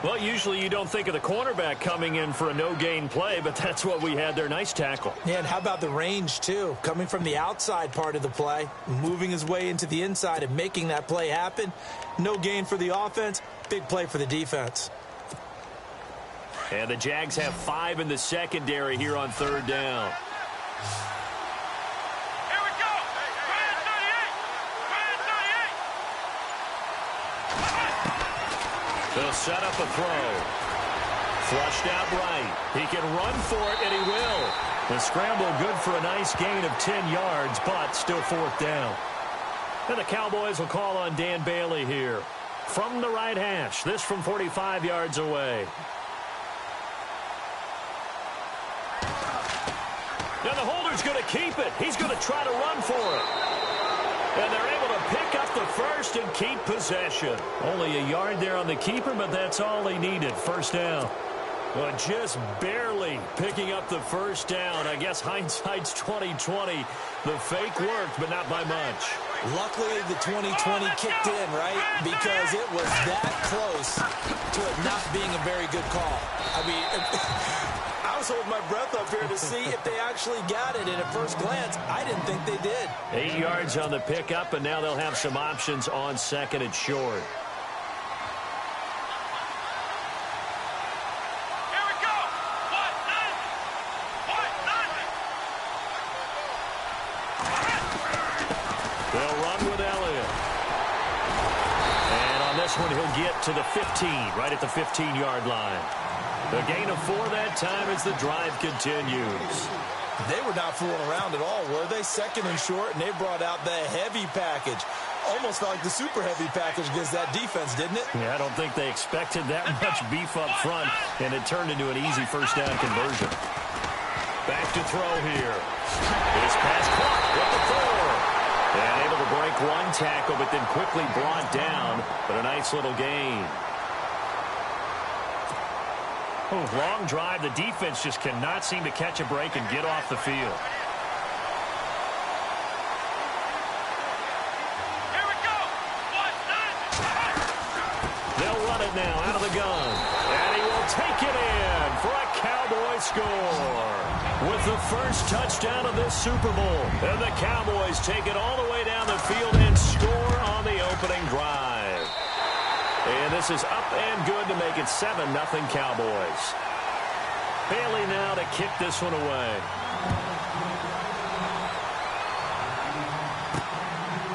Well, usually you don't think of the cornerback coming in for a no-gain play, but that's what we had there. Nice tackle. Yeah, and how about the range, too? Coming from the outside part of the play, moving his way into the inside and making that play happen. No gain for the offense, big play for the defense. And the Jags have 5 in the secondary here on 3rd down. Here we go. Brand 38. They'll set up a throw. Flushed out right. He can run for it, and he will. The scramble good for a nice gain of 10 yards, but still 4th down. And the Cowboys will call on Dan Bailey here. From the right hash, this from 45 yards away. Now the holder's going to keep it. He's going to try to run for it. And they're able to pick up the first and keep possession. Only a yard there on the keeper, but that's all he needed. 1st down. Well, just barely picking up the first down. I guess hindsight's 20/20. The fake worked, but not by much. Luckily, the 20/20 kicked in, right? Because it was that close to it not being a very good call. I mean, I was holding my breath up here to see if they actually got it, and at first glance, I didn't think they did. 8 yards on the pickup, and now they'll have some options on 2nd and short. They'll run with Elliott. And on this one, he'll get to the 15, right at the 15-yard line. A gain of 4 that time as the drive continues. They were not fooling around at all, were they? Second and short, and they brought out the heavy package. Almost felt like the super heavy package against that defense, didn't it? Yeah, I don't think they expected that much beef up front, and it turned into an easy first down conversion. Back to throw here. His pass caught with the 4. And able to break one tackle, but then quickly brought down. But a nice little gain. Oh, long drive. The defense just cannot seem to catch a break and get off the field. Here we go. They'll run it now out of the gun. And he will take it in for a Cowboy score. With the first touchdown of this Super Bowl. And the Cowboys take it all the way down the field and score on the opening drive. And this is up and good to make it 7-0 Cowboys. Bailey now to kick this one away.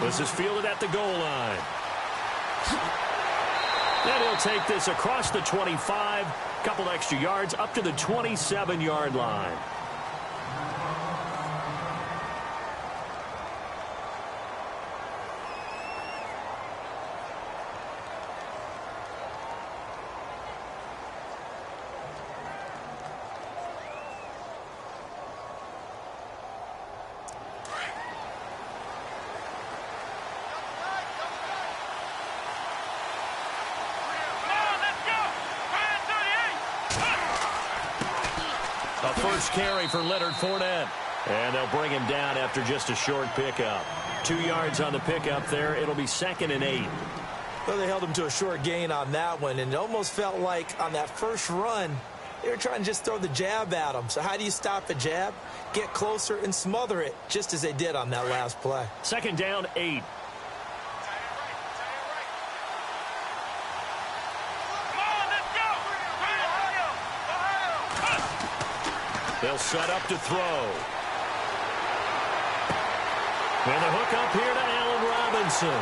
This is fielded at the goal line. And he'll take this across the 25. Couple extra yards up to the 27-yard line. First carry for Leonard Fournette. And they'll bring him down after just a short pickup. 2 yards on the pickup there. It'll be 2nd and 8. Well, they held him to a short gain on that one, and it almost felt like on that first run, they were trying to just throw the jab at him. So how do you stop a jab? Get closer and smother it, just as they did on that last play. 2nd down, 8. They'll set up to throw. And the hook up here to Allen Robinson.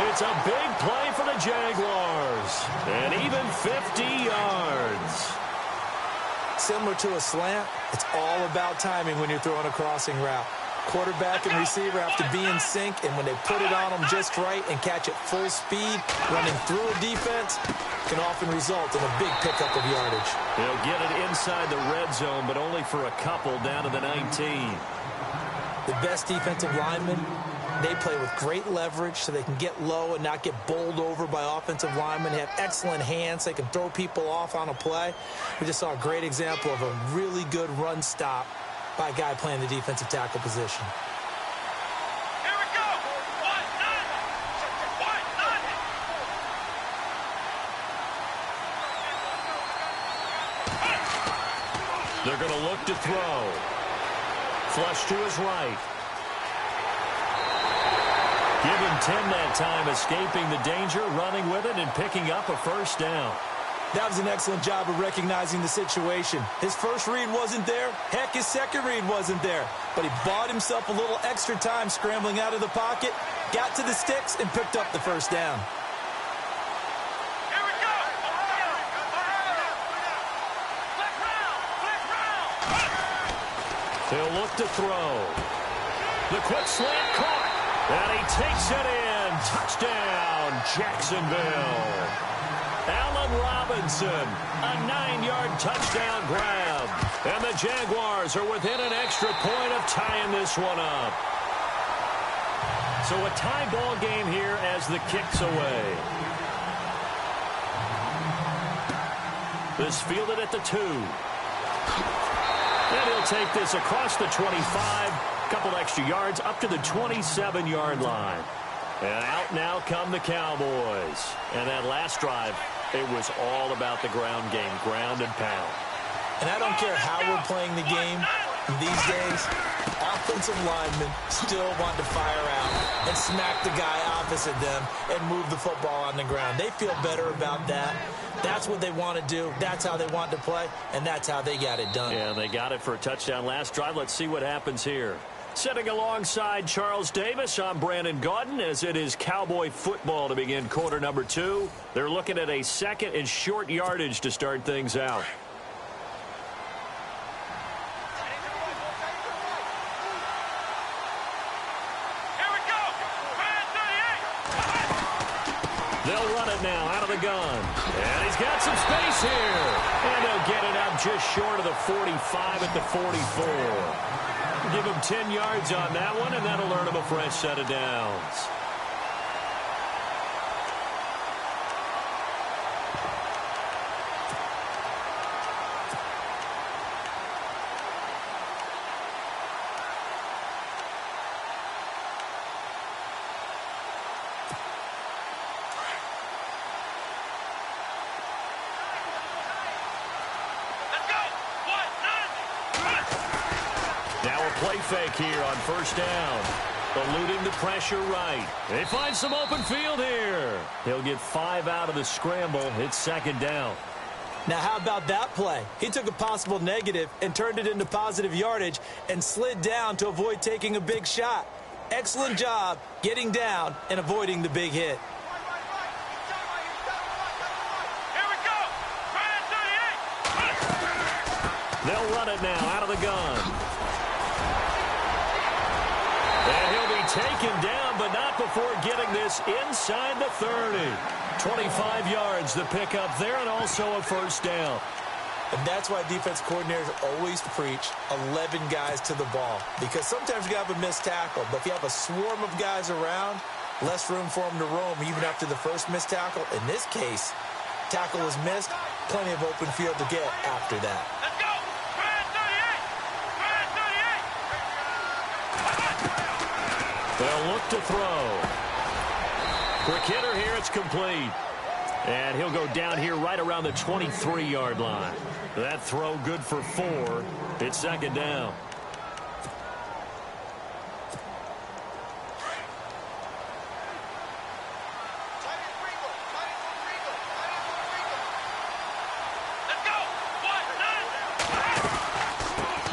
It's a big play for the Jaguars. And even 50 yards. Similar to a slant, it's all about timing when you're throwing a crossing route. Quarterback and receiver have to be in sync, and when they put it on them just right and catch it full speed, running through a defense, can often result in a big pickup of yardage. They'll get it inside the red zone, but only for a couple down to the 19. The best defensive linemen, they play with great leverage so they can get low and not get bowled over by offensive linemen. They have excellent hands. They can throw people off on a play. We just saw a great example of a really good run stop by a guy playing the defensive tackle position. Here we go. They're going to look to throw. Flush to his right. Give him 10 that time, escaping the danger, running with it, and picking up a first down. That was an excellent job of recognizing the situation. His first read wasn't there. Heck, his second read wasn't there. But he bought himself a little extra time scrambling out of the pocket, got to the sticks, and picked up the first down. Here we go. They'll look to throw. The quick slant caught. And he takes it in. Touchdown, Jacksonville. Allen Robinson, a 9-yard touchdown grab. And the Jaguars are within an extra point of tying this one up. So a tie ball game here as the kick's away. This fielded at the 2. And he'll take this across the 25. Couple extra yards up to the 27-yard line. And out now come the Cowboys. And that last drive, it was all about the ground game, ground and pound. And I don't care how we're playing the game these days, offensive linemen still want to fire out and smack the guy opposite them and move the football on the ground. They feel better about that. That's what they want to do. That's how they want to play, and that's how they got it done. Yeah, they got it for a touchdown last drive. Let's see what happens here. Sitting alongside Charles Davis, I'm Brandon Gaudin, as it is Cowboy football to begin quarter number 2. They're looking at a second and short yardage to start things out. Here we go. They'll run it now out of the gun. And he's got some space here. And they'll get it out just short of the 45 at the 44. Give him 10 yards on that one, and that'll earn him a fresh set of downs. Play fake here on first down. Eluding the pressure right. They find some open field here. He'll get 5 out of the scramble. It's second down. Now, how about that play? He took a possible negative and turned it into positive yardage and slid down to avoid taking a big shot. Excellent job getting down and avoiding the big hit. Here we go. They'll run it now out of the gun. And he'll be taken down, but not before getting this inside the 30. 25 yards the pickup there, and also a first down. And that's why defense coordinators always preach 11 guys to the ball. Because sometimes you have a missed tackle, but if you have a swarm of guys around, less room for them to roam even after the first missed tackle. In this case, tackle is missed, plenty of open field to get after that. Let's go. They'll look to throw. Quick hitter here, it's complete. And he'll go down here right around the 23-yard line. That throw good for 4. It's second down.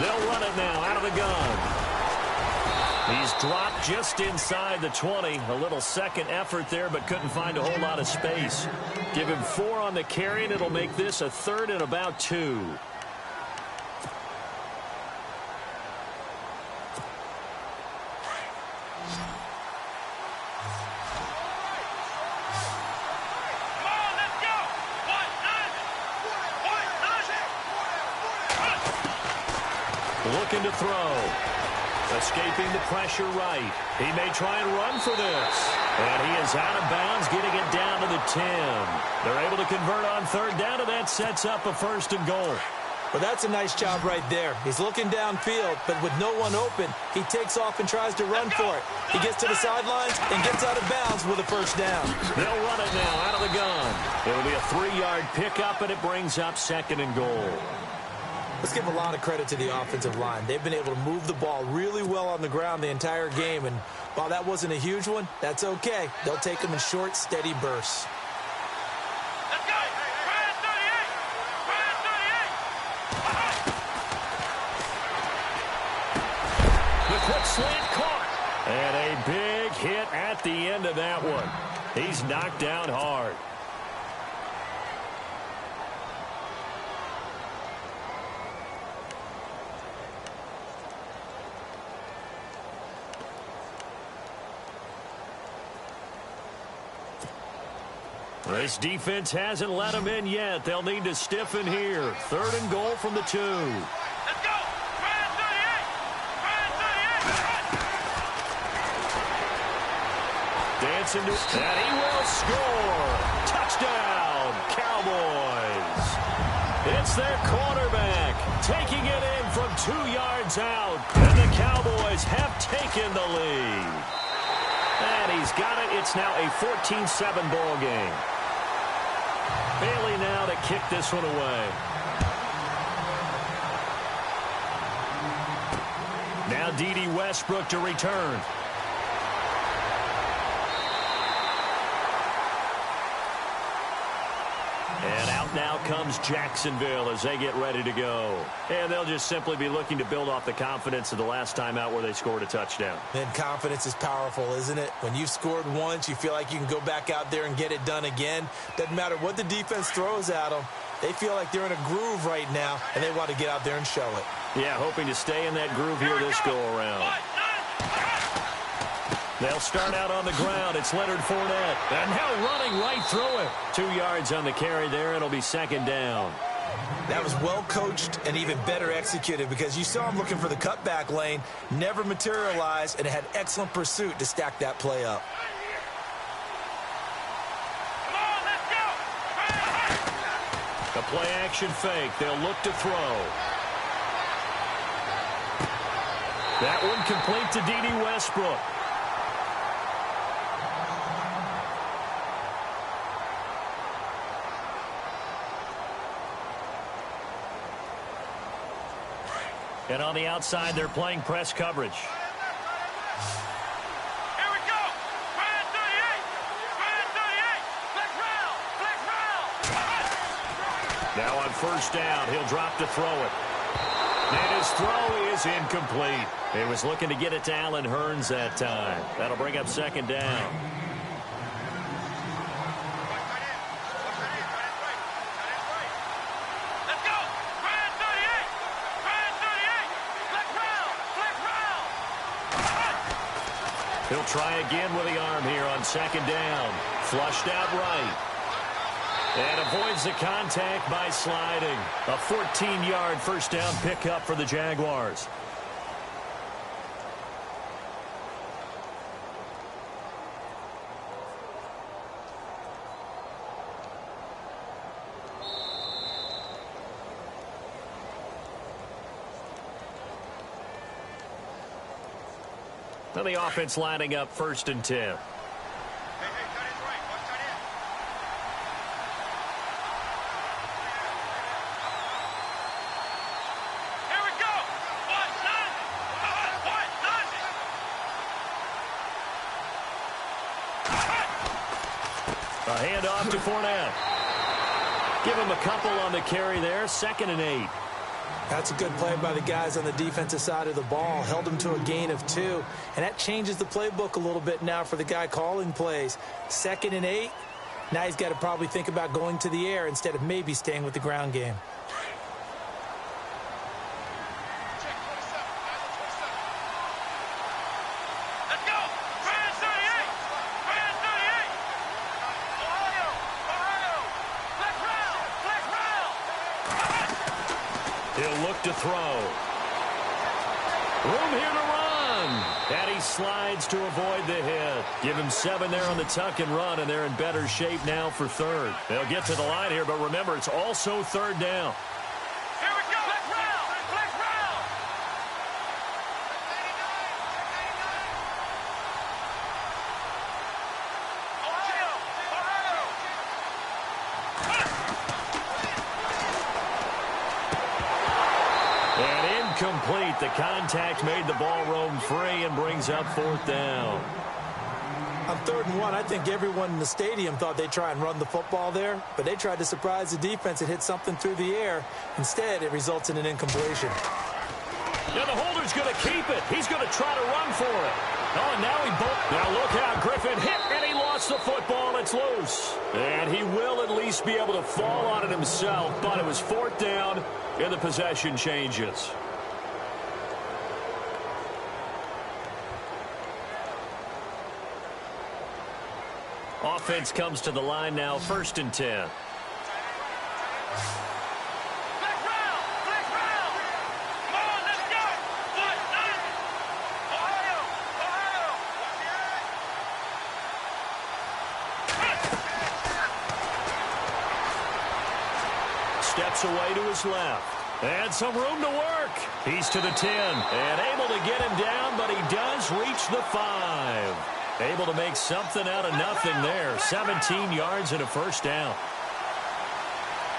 They'll run it now out of the gun. He's dropped just inside the 20. A little second effort there, but couldn't find a whole lot of space. Give him 4 on the carry, and it'll make this a third and about 2. Looking to throw. Escaping the pressure right. He may try and run for this. And he is out of bounds, getting it down to the 10. They're able to convert on third down, and that sets up a first and goal. Well, that's a nice job right there. He's looking downfield, but with no one open, he takes off and tries to run for it. He gets to the sidelines and gets out of bounds with a first down. They'll run it now out of the gun. It'll be a 3-yard pickup, and it brings up second and goal. Let's give a lot of credit to the offensive line. They've been able to move the ball really well on the ground the entire game, and while that wasn't a huge one, that's okay. They'll take them in short, steady bursts. Let's go! Brand 38! The quick slant caught. And a big hit at the end of that one. He's knocked down hard. This defense hasn't let them in yet. They'll need to stiffen here. Third and goal from the 2. Let's go! Brand 38! Dancing to, and he will score. Touchdown, Cowboys. It's their quarterback taking it in from 2 yards out. And the Cowboys have taken the lead. And he's got it. It's now a 14-7 ball game. Bailey now to kick this one away. Now D.D. Westbrook to return. And out now comes Jacksonville as they get ready to go. And they'll just simply be looking to build off the confidence of the last time out where they scored a touchdown. And confidence is powerful, isn't it? When you've scored once, you feel like you can go back out there and get it done again. Doesn't matter what the defense throws at them. They feel like they're in a groove right now, and they want to get out there and show it. Yeah, hoping to stay in that groove here this go-around. They'll start out on the ground. It's Leonard Fournette. And now running right through it. 2 yards on the carry there. It'll be second down. That was well coached and even better executed because you saw him looking for the cutback lane, never materialized, and had excellent pursuit to stack that play up. A play-action fake. They'll look to throw. That one complete to D.D. Westbrook. And on the outside, they're playing press coverage. Here we go. Brand 38. Brand 38. Black round. Now on first down, he'll drop to throw it. And his throw is incomplete. He was looking to get it to Allen Hurns that time. That'll bring up second down. Let's go. Brand 38. Brand 38. Black round. Black round. He'll try again with the arm here on second down. Flushed out right. And avoids the contact by sliding. A 14-yard first down pickup for the Jaguars. Now the offense lining up 1st and 10. Hey, tight end right. Watch tight end. Here we go. One, none. A handoff to Fournette. Give him a couple on the carry there. 2nd and 8. That's a good play by the guys on the defensive side of the ball. Held them to a gain of 2. And that changes the playbook a little bit now for the guy calling plays. 2nd and 8. Now he's got to probably think about going to the air instead of maybe staying with the ground game. Let's go. Brand 38. Brand 38. Ohio. Ohio. Black round. Black round. He'll look to throw. Room here to run. And he slides to avoid the hit. Give him 7 there on the tuck and run, and they're in better shape now for 3rd. They'll get to the line here, but remember, it's also 3rd down. Here we go. Black round. Black round. Ohio. Ohio. And incomplete. The contact made the ball roam free and brings up 4th down. On 3rd and 1, I think everyone in the stadium thought they'd try and run the football there, but they tried to surprise the defense and hit something through the air. Instead, it results in an incompletion. Now the holder's going to keep it. He's going to try to run for it. Oh, and now Now look out. Griffin hit, and he lost the football. It's loose. And he will at least be able to fall on it himself, but it was 4th down, and the possession changes. Offense comes to the line now, 1st and 10. Black round. Black round. Come on, let's go. One, none. Ohio. Ohio. Steps away to his left. And some room to work. He's to the 10. And able to get him down, but he does reach the 5. Able to make something out of nothing there. 17 yards and a first down.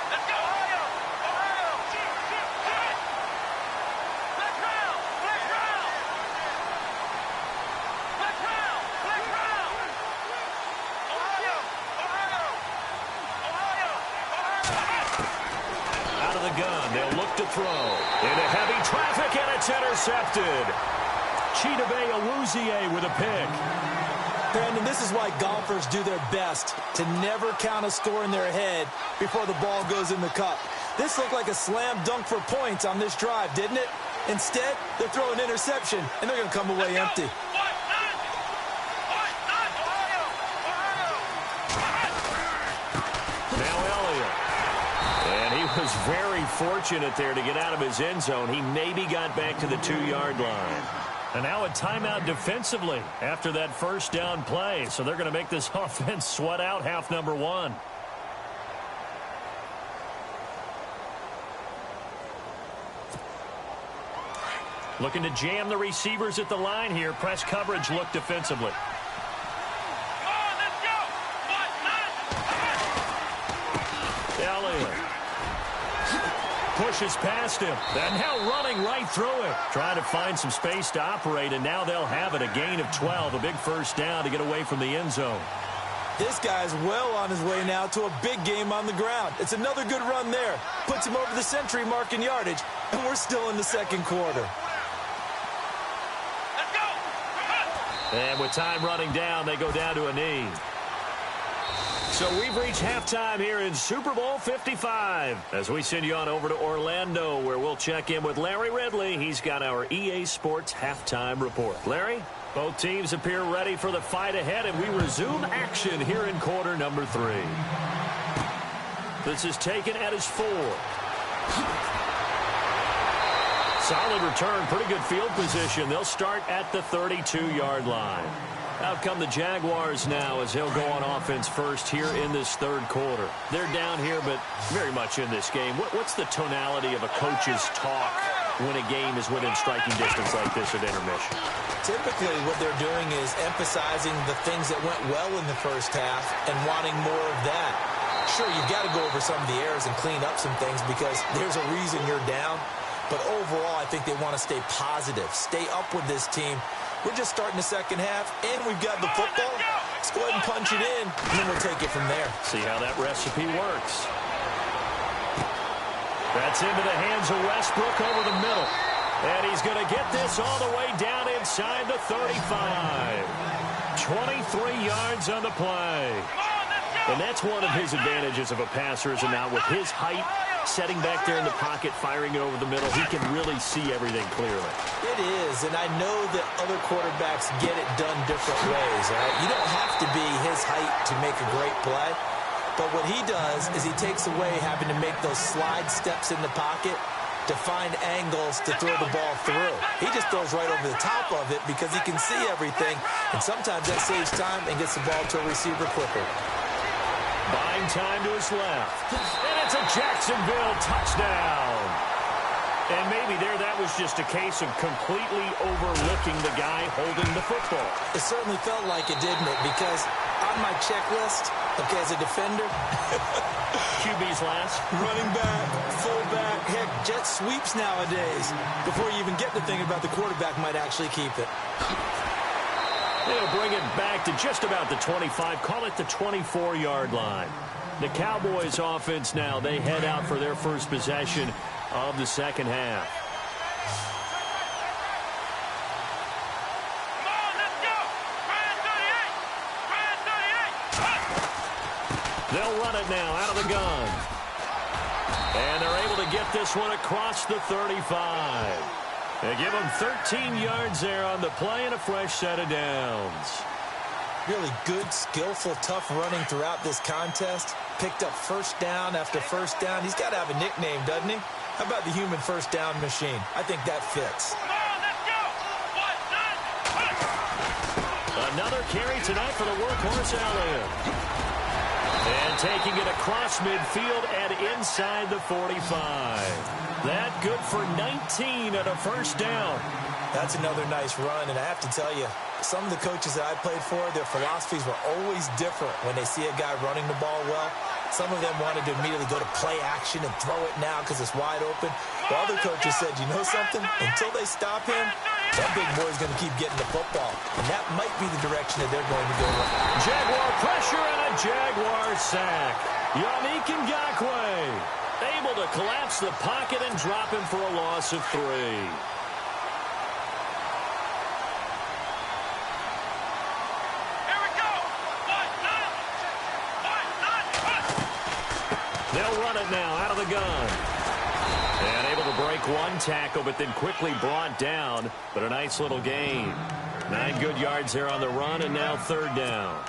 Let's go, Ohio. Ohio. Black round. Black round. Black round. Black round. Ohio. Ohio. Ohio. Ohio. gun. They'll look to throw. Into heavy traffic, and it's intercepted. Chidobe Awuzie with a pick. Brandon, this is why golfers do their best to never count a score in their head before the ball goes in the cup. This looked like a slam dunk for points on this drive, didn't it? Instead, they're throwing interception, and they're going to come away empty. Now Elliott. And he was very fortunate there to get out of his end zone. He maybe got back to the 2-yard line. And now a timeout defensively after that first down play. So they're going to make this offense sweat out half number 1. Looking to jam the receivers at the line here. Press coverage look defensively. Elliott pushes past him. And now running right through it. Trying to find some space to operate, and now they'll have it. A gain of 12, a big first down to get away from the end zone. This guy's well on his way now to a big game on the ground. It's another good run there. Puts him over the century mark in yardage, and we're still in the second quarter. And with time running down, they go down to a knee. So we've reached halftime here in Super Bowl 55 as we send you on over to Orlando, where we'll check in with Larry Ridley. He's got our EA Sports halftime report. Larry, both teams appear ready for the fight ahead, and we resume action here in quarter number 3. This is taken at his 4. Solid return, pretty good field position. They'll start at the 32-yard line. Out come the Jaguars now as they'll go on offense first here in this third quarter. They're down here, but very much in this game. What's the tonality of a coach's talk when a game is within striking distance like this at intermission? Typically, what they're doing is emphasizing the things that went well in the first half and wanting more of that. Sure, you've got to go over some of the errors and clean up some things because there's a reason you're down. But overall, I think they want to stay positive, stay up with this team. We're just starting the second half, and we've got the football. Let's go ahead and punch it in, and then we'll take it from there. See how that recipe works. That's into the hands of Westbrook over the middle. And he's going to get this all the way down inside the 35. 23 yards on the play. And that's one of his advantages of a passer, is not with his height, setting back there in the pocket, firing it over the middle. He can really see everything clearly. It is, and I know that other quarterbacks get it done different ways. All right? You don't have to be his height to make a great play. But what he does is he takes away having to make those slide steps in the pocket to find angles to throw the ball through. He just throws right over the top of it because he can see everything, and sometimes that saves time and gets the ball to a receiver quicker. Buying time to his left. And it's a Jacksonville touchdown. And maybe there that was just a case of completely overlooking the guy holding the football. It certainly felt like it, didn't it? Because on my checklist, okay, as a defender, QB's last. running back, fullback, heck, jet sweeps nowadays. Before you even get to thinking about the quarterback might actually keep it. They'll bring it back to just about the 25, call it the 24-yard line. The Cowboys offense now, they head out for their first possession of the second half. Come on, let's go! Brand 38! They'll run it now out of the gun. And they're able to get this one across the 35. They give him 13 yards there on the play and a fresh set of downs. Really good, skillful, tough running throughout this contest. Picked up first down after first down. He's got to have a nickname, doesn't he? How about the human first down machine? I think that fits. Come on, let's go! Another carry tonight for the workhorse Elliott. And taking it across midfield and inside the 45. That good for 19 at a first down. That's another nice run, and I have to tell you, some of the coaches that I played for, their philosophies were always different when they see a guy running the ball well. Some of them wanted to immediately go to play action and throw it now because it's wide open. While other coaches said, you know something? Until they stop him, that big boy's going to keep getting the football. And that might be the direction that they're going to go with. Jaguar pressure and a Jaguar sack. Yannick Ngakoue. Able to collapse the pocket and drop him for a loss of 3. They'll run it now out of the gun. And able to break one tackle, but then quickly brought down. But a nice little gain. 9 good yards there on the run, and now 3rd down.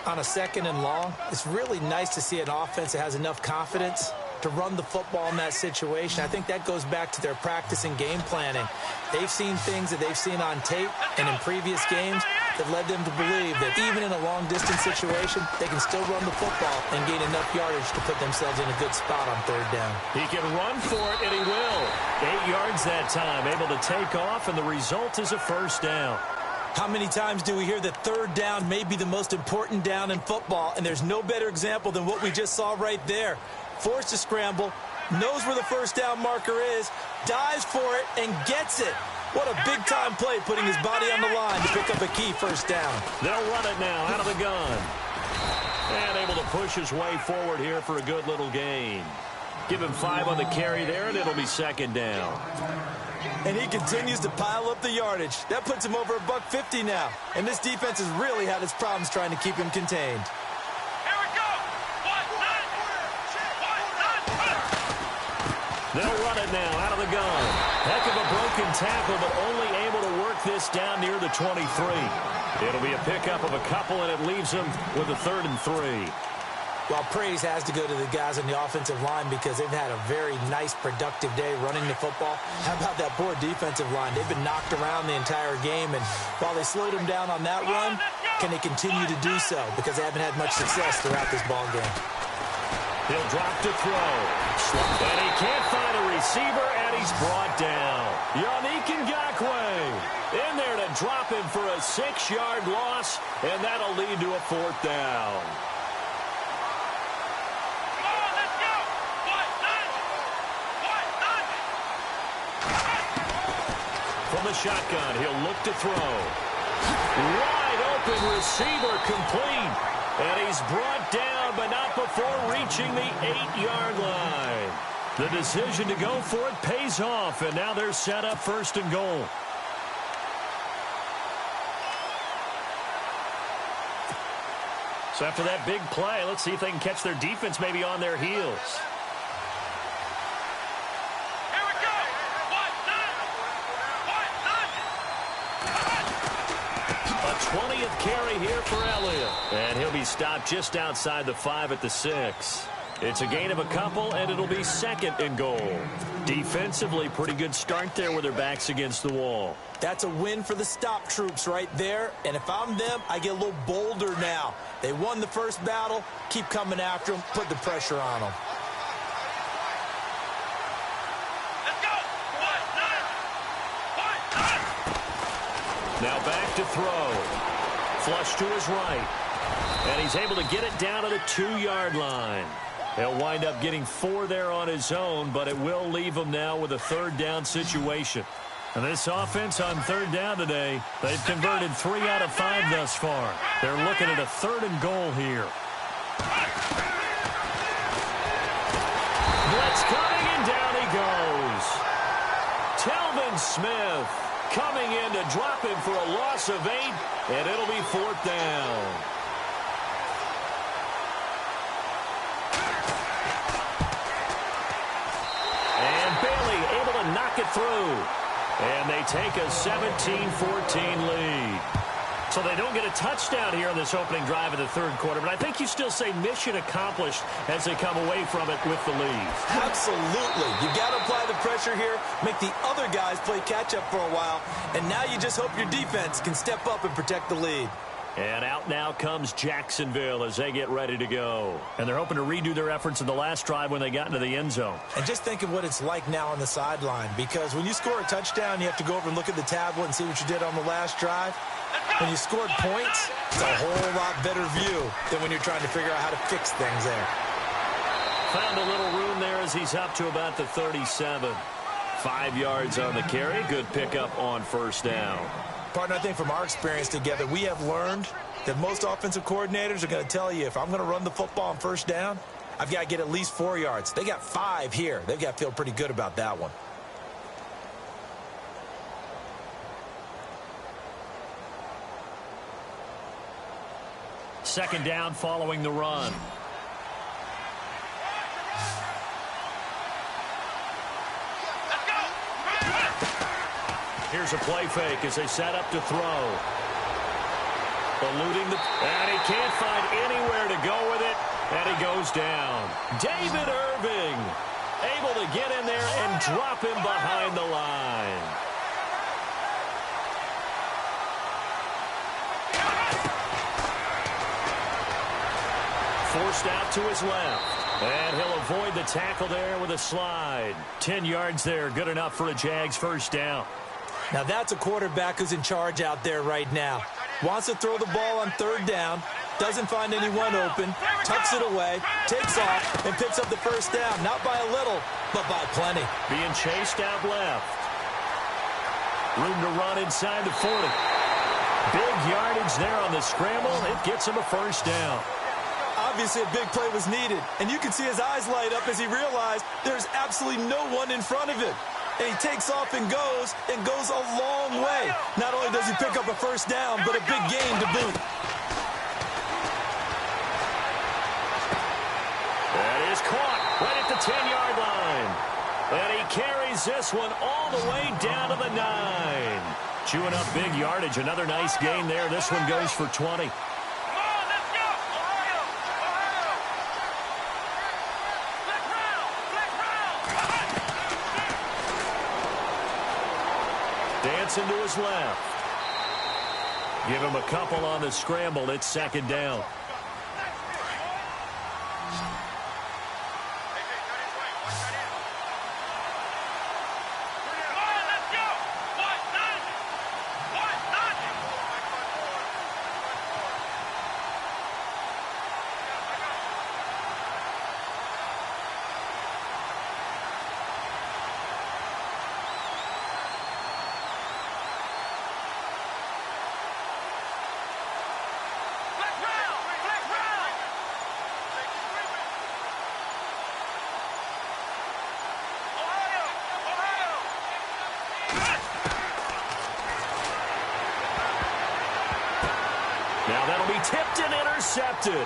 On a 2nd and long, it's really nice to see an offense that has enough confidence to run the football in that situation. I think that goes back to their practice and game planning. They've seen things that they've seen on tape and in previous games that led them to believe that even in a long-distance situation, they can still run the football and gain enough yardage to put themselves in a good spot on 3rd down. He can run for it, and he will. 8 yards that time, able to take off, and the result is a 1st down. How many times do we hear that 3rd down may be the most important down in football, and there's no better example than what we just saw right there. Forced to scramble, knows where the 1st down marker is, dives for it, and gets it. What a big-time play, putting his body on the line to pick up a key 1st down. They'll run it now out of the gun. And able to push his way forward here for a good little gain. Give him 5 on the carry there, and it'll be 2nd down. And he continues to pile up the yardage. That puts him over $150 now. And this defense has really had its problems trying to keep him contained. They'll run it now out of the gun. Heck of a broken tackle, but only able to work this down near the 23. It'll be a pickup of a couple, and it leaves them with a 3rd and 3. Well, praise has to go to the guys on the offensive line because they've had a very nice, productive day running the football. How about that poor defensive line? They've been knocked around the entire game, and while they slowed them down on that run, can they continue to do so? Because they haven't had much success throughout this ball game. He'll drop to throw. And he can't find a receiver, and he's brought down. Yannick Ngakoue in there to drop him for a 6-yard loss, and that'll lead to a 4th down. From the shotgun, he'll look to throw. Wide open receiver complete. And he's brought down, but not before reaching the 8-yard line. The decision to go for it pays off, and now they're set up 1st and goal. So after that big play, let's see if they can catch their defense maybe on their heels. A 20th carry here for Elliott. And he'll be stopped just outside the 5 at the 6. It's a gain of a couple, and it'll be 2nd and goal. Defensively, pretty good start there with their backs against the wall. That's a win for the stop troops right there. And if I'm them, I get a little bolder now. They won the first battle. Keep coming after them. Put the pressure on them. Now back to throw. Flush to his right. And he's able to get it down to the 2-yard line. He'll wind up getting 4 there on his own, but it will leave him now with a 3rd down situation. And this offense on 3rd down today, they've converted 3 out of 5 thus far. They're looking at a 3rd and goal here. Blitz coming, and down he goes. Telvin Smith coming in to drop him for a loss of 8, and it'll be 4th down. And Bailey able to knock it through. And they take a 17-14 lead. So they don't get a touchdown here in this opening drive of the 3rd quarter, but I think you still say mission accomplished as they come away from it with the lead. Absolutely. You got to apply the pressure here, make the other guys play catch-up for a while, and now you just hope your defense can step up and protect the lead. And out now comes Jacksonville as they get ready to go. And they're hoping to redo their efforts in the last drive when they got into the end zone. And just think of what it's like now on the sideline, because when you score a touchdown, you have to go over and look at the tablet and see what you did on the last drive. When you scored points, it's a whole lot better view than when you're trying to figure out how to fix things there. Found a little room there as he's up to about the 37. 5 yards on the carry. Good pickup on 1st down. Partner, I think from our experience together, we have learned that most offensive coordinators are going to tell you, if I'm going to run the football on 1st down, I've got to get at least 4 yards. They got 5 here. They've got to feel pretty good about that one. Second down following the run. Here's a play fake as they set up to throw. Eluding and he can't find anywhere to go with it, and he goes down. David Irving able to get in there and drop him behind the line. Forced out to his left. And he'll avoid the tackle there with a slide. 10 yards there, good enough for a Jags first down. Now that's a quarterback who's in charge out there right now. Wants to throw the ball on third down, doesn't find anyone open, tucks it away, takes off, and picks up the first down. Not by a little, but by plenty. Being chased out left. Room to run inside the 40. Big yardage there on the scramble. It gets him a first down. Obviously, a big play was needed, and you can see his eyes light up as he realized there's absolutely no one in front of him. And he takes off and goes a long way. Not only does he pick up a first down, but a big gain to boot. That is caught right at the 10-yard line. And he carries this one all the way down to the 9. Chewing up big yardage. Another nice gain there. This one goes for 20. Dancing to his left. Give him a couple on the scramble. It's second down. Now that'll be tipped and intercepted.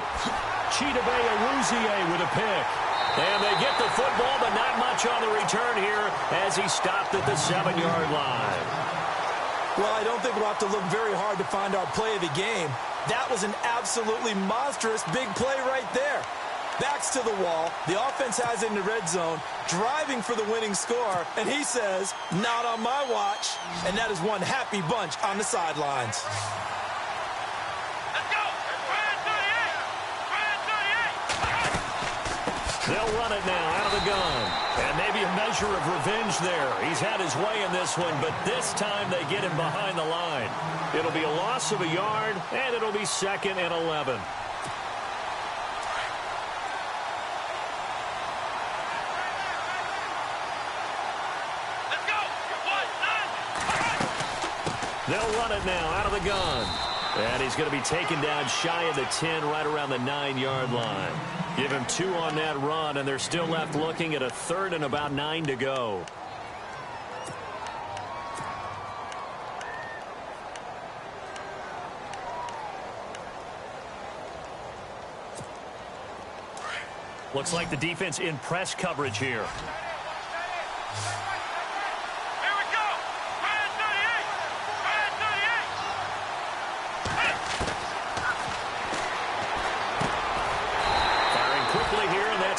Chidobe Awuzie with a pick. And they get the football, but not much on the return here as he stopped at the 7-yard line. Well, I don't think we'll have to look very hard to find our play of the game. That was an absolutely monstrous big play right there. Backs to the wall. The offense has it in the red zone, driving for the winning score. And he says, not on my watch. And that is one happy bunch on the sidelines. They'll run it now out of the gun. And maybe a measure of revenge there. He's had his way in this one, but this time they get him behind the line. It'll be a loss of a yard, and it'll be 2nd and 11. They'll run it now out of the gun. And he's going to be taken down shy of the 10, right around the 9-yard line. Give him 2 on that run, and they're still left looking at a 3rd and about 9 to go. Looks like the defense in press coverage here.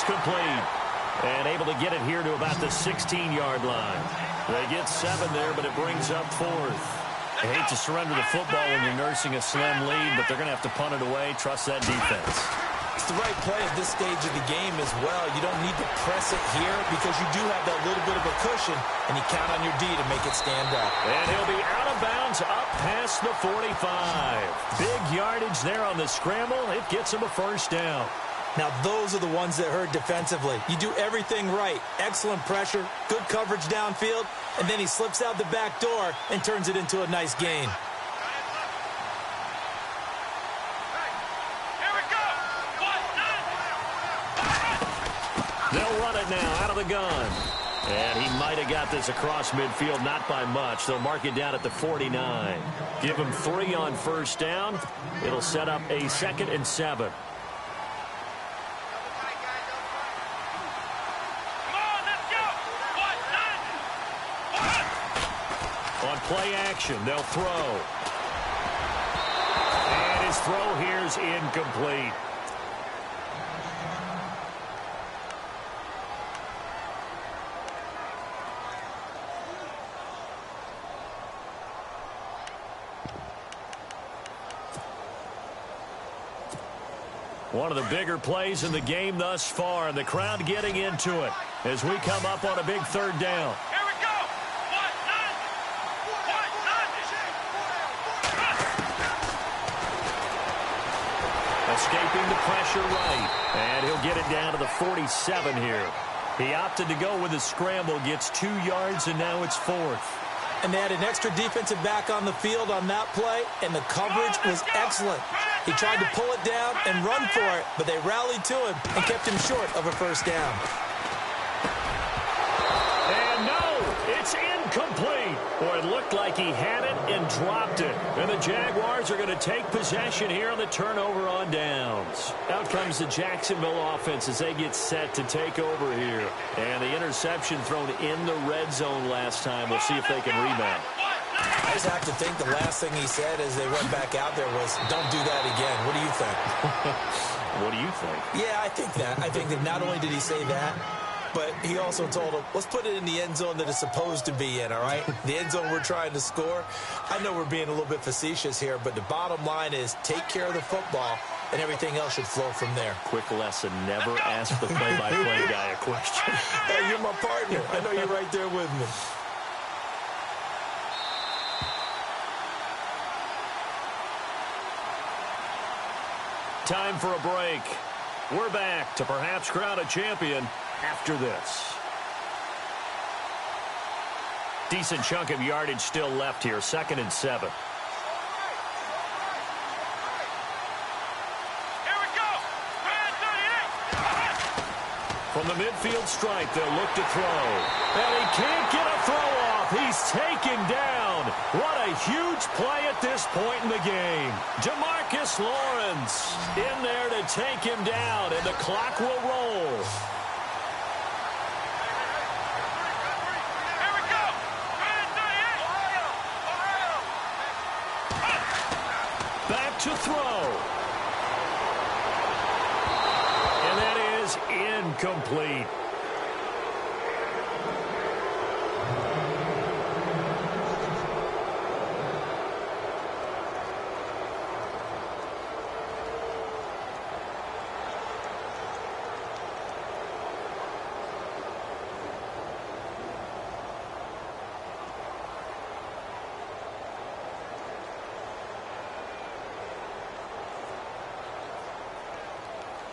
Complete. And able to get it here to about the 16-yard line. They get 7 there, but it brings up 4th. I hate to surrender the football when you're nursing a slim lead, but they're going to have to punt it away. Trust that defense. It's the right play at this stage of the game as well. You don't need to press it here because you do have that little bit of a cushion, and you count on your D to make it stand up. And he'll be out of bounds up past the 45. Big yardage there on the scramble. It gets him a first down. Now, those are the ones that hurt defensively. You do everything right. Excellent pressure, good coverage downfield, and then he slips out the back door and turns it into a nice gain. of the gun. And he might have got this across midfield, not by much. They'll mark it down at the 49. Give him 3 on first down. It'll set up a 2nd and 7. On play action, they'll throw. And his throw here's incomplete. One of the bigger plays in the game thus far, and the crowd getting into it as we come up on a big 3rd down. Here we go. Escaping the pressure right, and he'll get it down to the 47 here. He opted to go with a scramble, gets 2 yards, and now it's 4th. And they had an extra defensive back on the field on that play, and the coverage was excellent. He tried to pull it down and run for it, but they rallied to him and kept him short of a first down. And no, it's incomplete. Boy, it looked like he had it and dropped it. And the Jaguars are going to take possession here on the turnover on downs. Out comes the Jacksonville offense as they get set to take over here. And the interception thrown in the red zone last time. We'll see if they can rebound. I just have to think the last thing he said as they went back out there was, don't do that again. What do you think? What do you think? Yeah, I think that. I think that not only did he say that, but he also told him, let's put it in the end zone that it's supposed to be in, all right? The end zone we're trying to score. I know we're being a little bit facetious here, but the bottom line is take care of the football, and everything else should flow from there. Quick lesson, never ask the play-by-play guy a question. Hey, you're my partner. I know you're right there with me. Time for a break. We're back to perhaps crown a champion after this. Decent chunk of yardage still left here. 2nd and 7. Here we go. From the midfield stripe, they'll look to throw. And he can't get a throw off. He's taken down. What a huge play at this point in the game. Demarcus Lawrence in there to take him down, and the clock will roll. Here we go. Back to throw. And that is incomplete.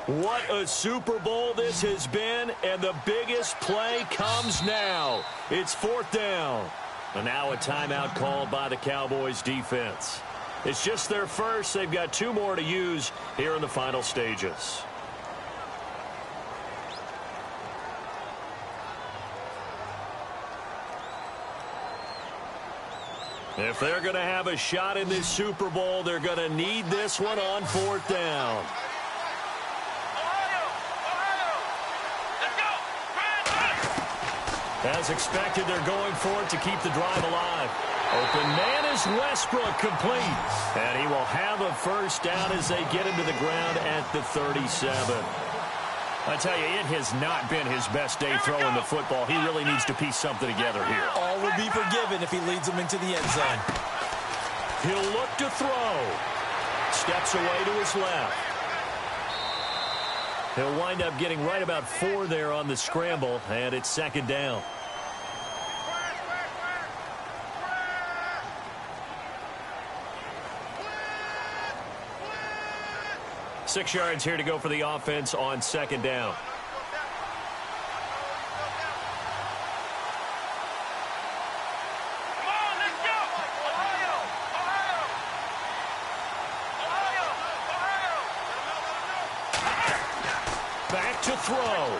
What a Super Bowl this has been, and the biggest play comes now. It's 4th down. And now a timeout called by the Cowboys defense. It's just their first. They've got 2 more to use here in the final stages. If they're going to have a shot in this Super Bowl, they're going to need this one on 4th down. As expected, they're going for it to keep the drive alive. Open man is Westbrook, complete. And he will have a first down as they get him to the ground at the 37. I tell you, it has not been his best day throwing the football. He really needs to piece something together here. All will be forgiven if he leads them into the end zone. He'll look to throw. Steps away to his left. He'll wind up getting right about 4 there on the scramble, and it's 2nd down. Six yards here to go for the offense on 2nd down. Back to throw.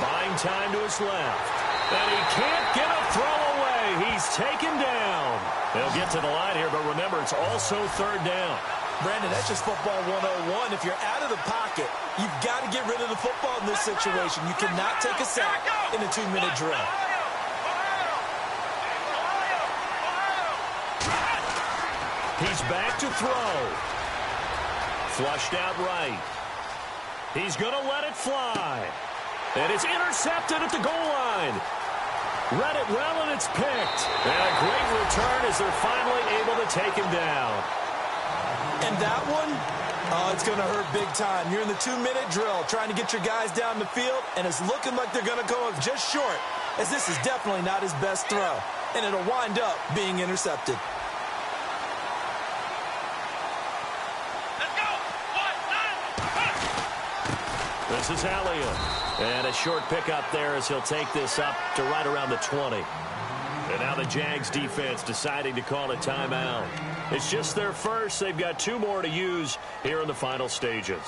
Buying time to his left. And he can't get a throw away. He's taken down. They'll get to the line here, but remember, it's also third down. Brandon, that's just football 101. If you're out of the pocket, you've got to get rid of the football in this situation. You cannot take a sack in a 2-minute drill. He's back to throw. Flushed out right. He's going to let it fly. And it's intercepted at the goal line. Read it well, and it's picked. And a great return as they're finally able to take him down. And that one, oh, it's going to hurt big time. You're in the 2-minute drill trying to get your guys down the field, and it's looking like they're going to go just short, as this is definitely not his best throw. And it'll wind up being intercepted. This is Elliott. And a short pickup there as he'll take this up to right around the 20. And now the Jags defense deciding to call a timeout. It's just their first. They've got 2 more to use here in the final stages.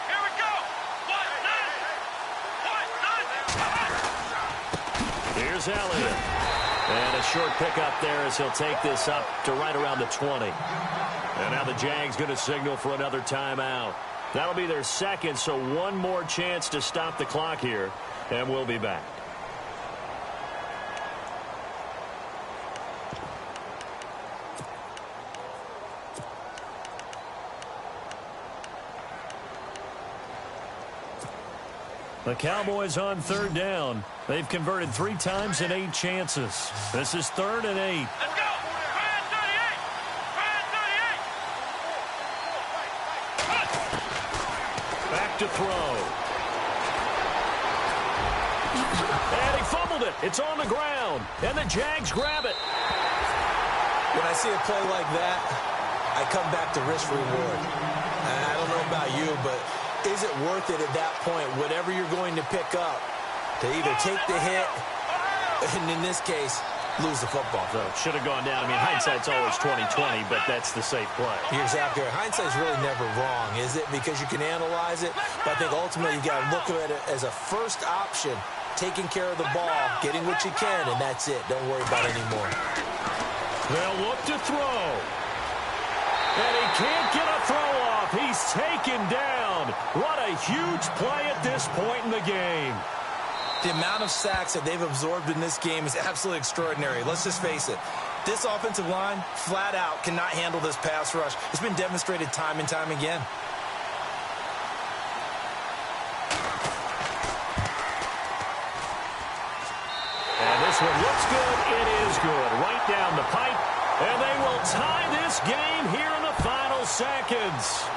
Here we go. Here's Elliott. And a short pickup there as he'll take this up to right around the 20. And now the Jags going to signal for another timeout. That'll be their second, so one more chance to stop the clock here, and we'll be back. The Cowboys on third down. They've converted 3 times in 8 chances. This is 3rd and 8. Let's go. Red 38. Back to throw. And he fumbled it. It's on the ground. And the Jags grab it. When I see a play like that, I come back to risk reward. I don't know about you, but is it worth it at that point, whatever you're going to pick up, to either take the hit, and in this case, lose the football? So should have gone down. I mean, hindsight's always 20/20, but that's the safe play. You're exactly right. Hindsight's really never wrong, is it? Because you can analyze it, but I think ultimately you got to look at it as a first option, taking care of the ball, getting what you can, and that's it. Don't worry about it anymore. They'll look to throw. And he can't get a throw off. He's taken down. What a huge play at this point in the game. The amount of sacks that they've absorbed in this game is absolutely extraordinary. Let's just face it. This offensive line, flat out, cannot handle this pass rush. It's been demonstrated time and time again. And this one looks good. It is good. Right down the pipe. And they will tie this game here in the final seconds.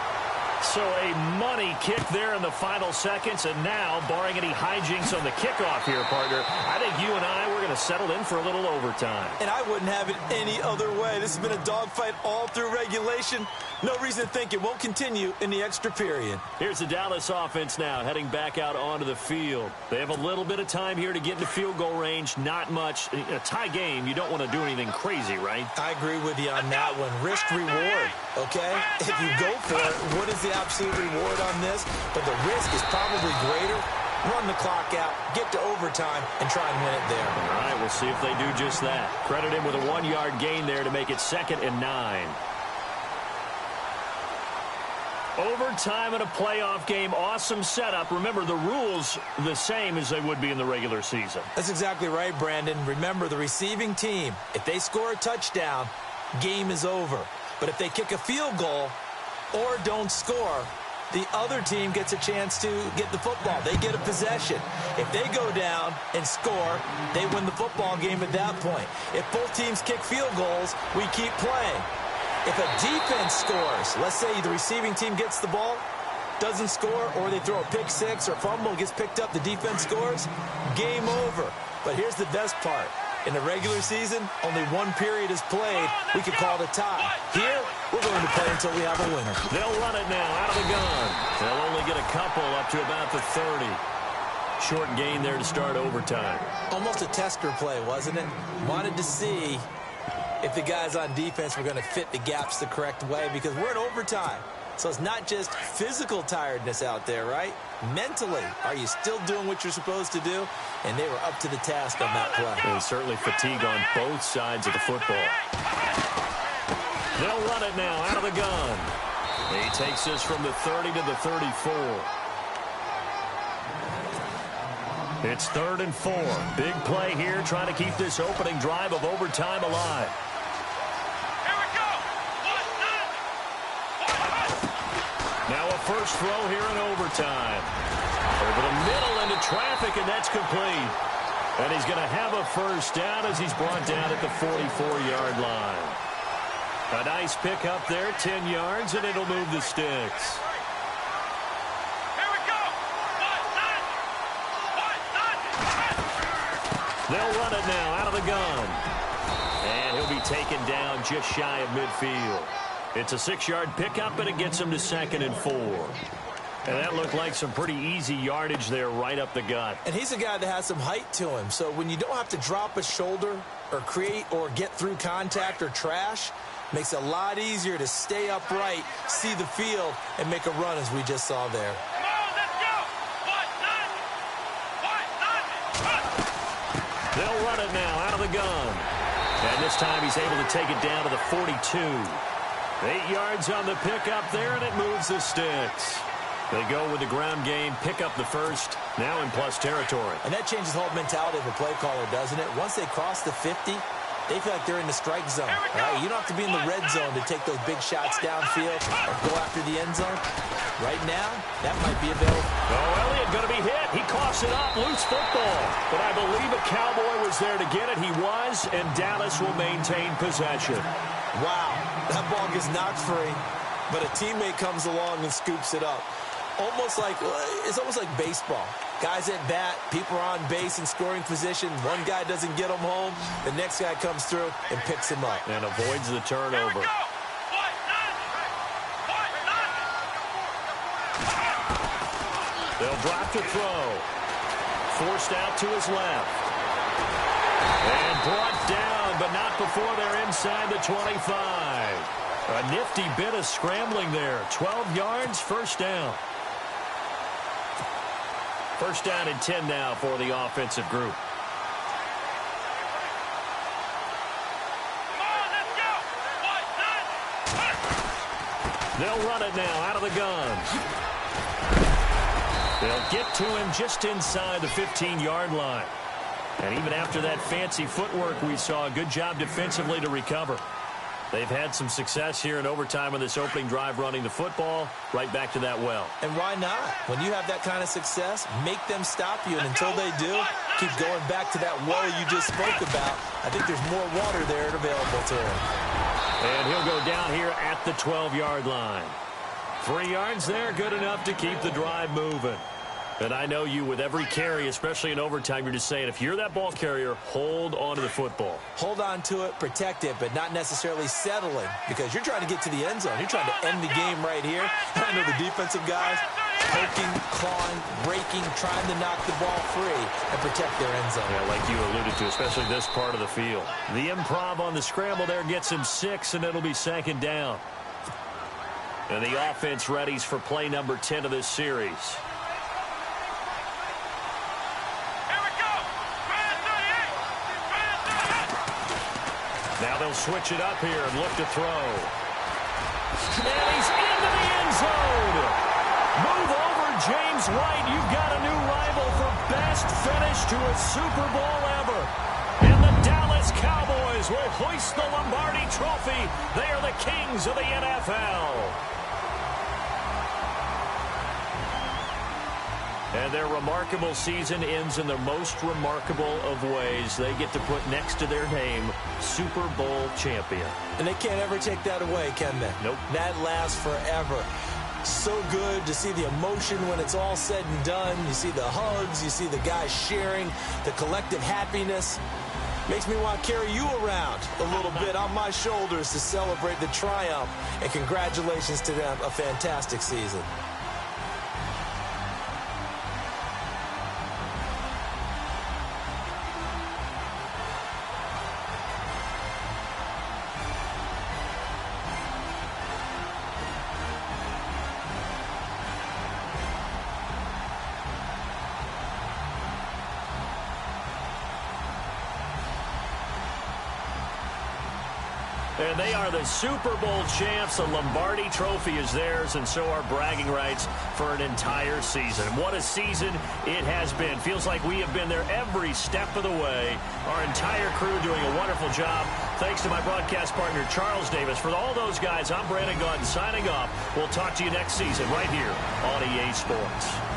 So a money kick there in the final seconds. And now, barring any hijinks on the kickoff here, partner, I think you and I, we're going to settle in for a little overtime. And I wouldn't have it any other way. This has been a dogfight all through regulation. No reason to think it won't continue in the extra period. Here's the Dallas offense now heading back out onto the field. They have a little bit of time here to get into field goal range. Not much. A tie game, you don't want to do anything crazy, right? I agree with you on that one. Risk reward, okay? If you go for it, what is the absolute reward on this? But the risk is probably greater. Run the clock out, get to overtime, and try and win it there. All right, we'll see if they do just that. Credit him with a 1-yard gain there to make it 2nd and 9. Overtime in a playoff game, awesome setup. Remember, the rules the same as they would be in the regular season. That's exactly right, Brandon. Remember, the receiving team, if they score a touchdown, game is over. But if they kick a field goal or don't score, the other team gets a chance to get the football. They get a possession. If they go down and score, they win the football game at that point. If both teams kick field goals, we keep playing. If a defense scores, let's say the receiving team gets the ball, doesn't score, or they throw a pick six or fumble, gets picked up, the defense scores, game over. But here's the best part. In the regular season, only one period is played. We could call it a tie. Here, we're going to play until we have a winner. They'll run it now out of the gun. They'll only get a couple up to about the 30. Short gain there to start overtime. Almost a tester play, wasn't it? Wanted to see if the guys on defense were going to fit the gaps the correct way, because we're in overtime. So it's not just physical tiredness out there, right? Mentally, are you still doing what you're supposed to do? And they were up to the task on that play. And certainly fatigue on both sides of the football. They'll run it now out of the gun. He takes this from the 30 to the 34. It's 3rd and 4. Big play here, trying to keep this opening drive of overtime alive. Now a first throw here in overtime. Over the middle into traffic, and that's complete. And he's going to have a first down as he's brought down at the 44-yard line. A nice pick up there, 10 yards, and it'll move the sticks. They'll run it now out of the gun. And he'll be taken down just shy of midfield. It's a 6-yard pickup, and it gets him to 2nd and 4. And that looked like some pretty easy yardage there right up the gut. And he's a guy that has some height to him. So when you don't have to drop a shoulder or create or get through contact or trash, makes it a lot easier to stay upright, see the field, and make a run as we just saw there. They'll run it now out of the gun. And this time he's able to take it down to the 42. 8 yards on the pickup there, and it moves the sticks. They go with the ground game, pick up the first, now in plus territory. And that changes the whole mentality of a play caller, doesn't it? Once they cross the 50, they feel like they're in the strike zone. Right? You don't have to be in the red zone to take those big shots downfield or go after the end zone. Right now, that might be available. Oh, Elliott going to be hit. He coughs it up. Loose football. But I believe a Cowboy was there to get it. He was, and Dallas will maintain possession. Wow, that ball gets knocked free, but a teammate comes along and scoops it up. It's almost like baseball. Guys at bat, people are on base in scoring position. One guy doesn't get him home. The next guy comes through and picks him up. And avoids the turnover. They'll drop to throw. Forced out to his left. And brought down, but not before they're inside the 25. A nifty bit of scrambling there. 12 yards, first down. First down and 10 now for the offensive group. They'll run it now out of the gun. They'll get to him just inside the 15-yard line. And even after that fancy footwork we saw, a good job defensively to recover. They've had some success here in overtime on this opening drive running the football. Right back to that well. And why not? When you have that kind of success, make them stop you. And until they do, keep going back to that well you just spoke about. I think there's more water there available to him. And he'll go down here at the 12-yard line. 3 yards there, good enough to keep the drive moving. And I know you, with every carry, especially in overtime, you're just saying, if you're that ball carrier, hold on to the football. Hold on to it, protect it, but not necessarily settling, because you're trying to get to the end zone. You're trying to end the game right here. And I know the defensive guys poking, clawing, breaking, trying to knock the ball free and protect their end zone. Yeah, like you alluded to, especially this part of the field. The improv on the scramble there gets him 6, and it'll be 2nd down. And the offense readies for play number 10 of this series. Now they'll switch it up here and look to throw. And he's into the end zone. Move over, James White. You've got a new rival for best finish to a Super Bowl ever. And the Dallas Cowboys will hoist the Lombardi Trophy. They are the kings of the NFL. And their remarkable season ends in the most remarkable of ways. They get to put next to their name, Super Bowl champion. And they can't ever take that away, can they? Nope. That lasts forever. So good to see the emotion when it's all said and done. You see the hugs. You see the guys sharing, the collective happiness. Makes me want to carry you around a little bit on my shoulders to celebrate the triumph. And congratulations to them. A fantastic season. And they are the Super Bowl champs. The Lombardi Trophy is theirs, and so are bragging rights for an entire season. What a season it has been. Feels like we have been there every step of the way. Our entire crew doing a wonderful job. Thanks to my broadcast partner, Charles Davis. For all those guys, I'm Brandon Gunn signing off. We'll talk to you next season right here on EA Sports.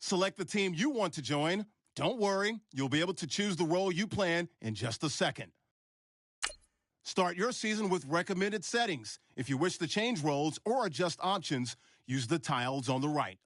Select the team you want to join. Don't worry, you'll be able to choose the role you plan in just a second. Start your season with recommended settings. If you wish to change roles or adjust options, use the tiles on the right.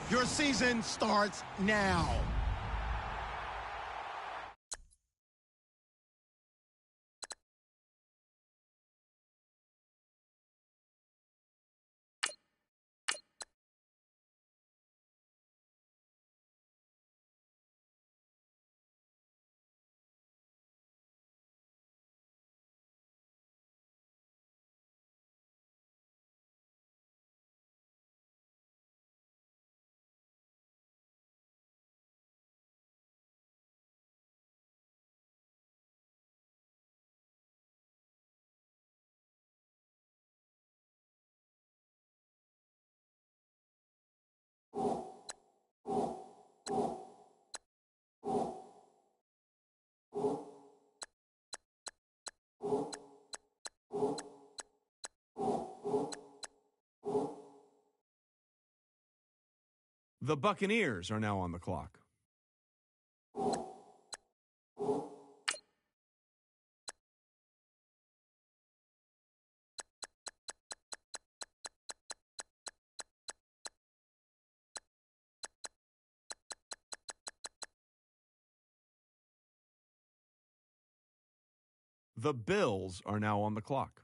Your season starts now. The Buccaneers are now on the clock. The Bills are now on the clock.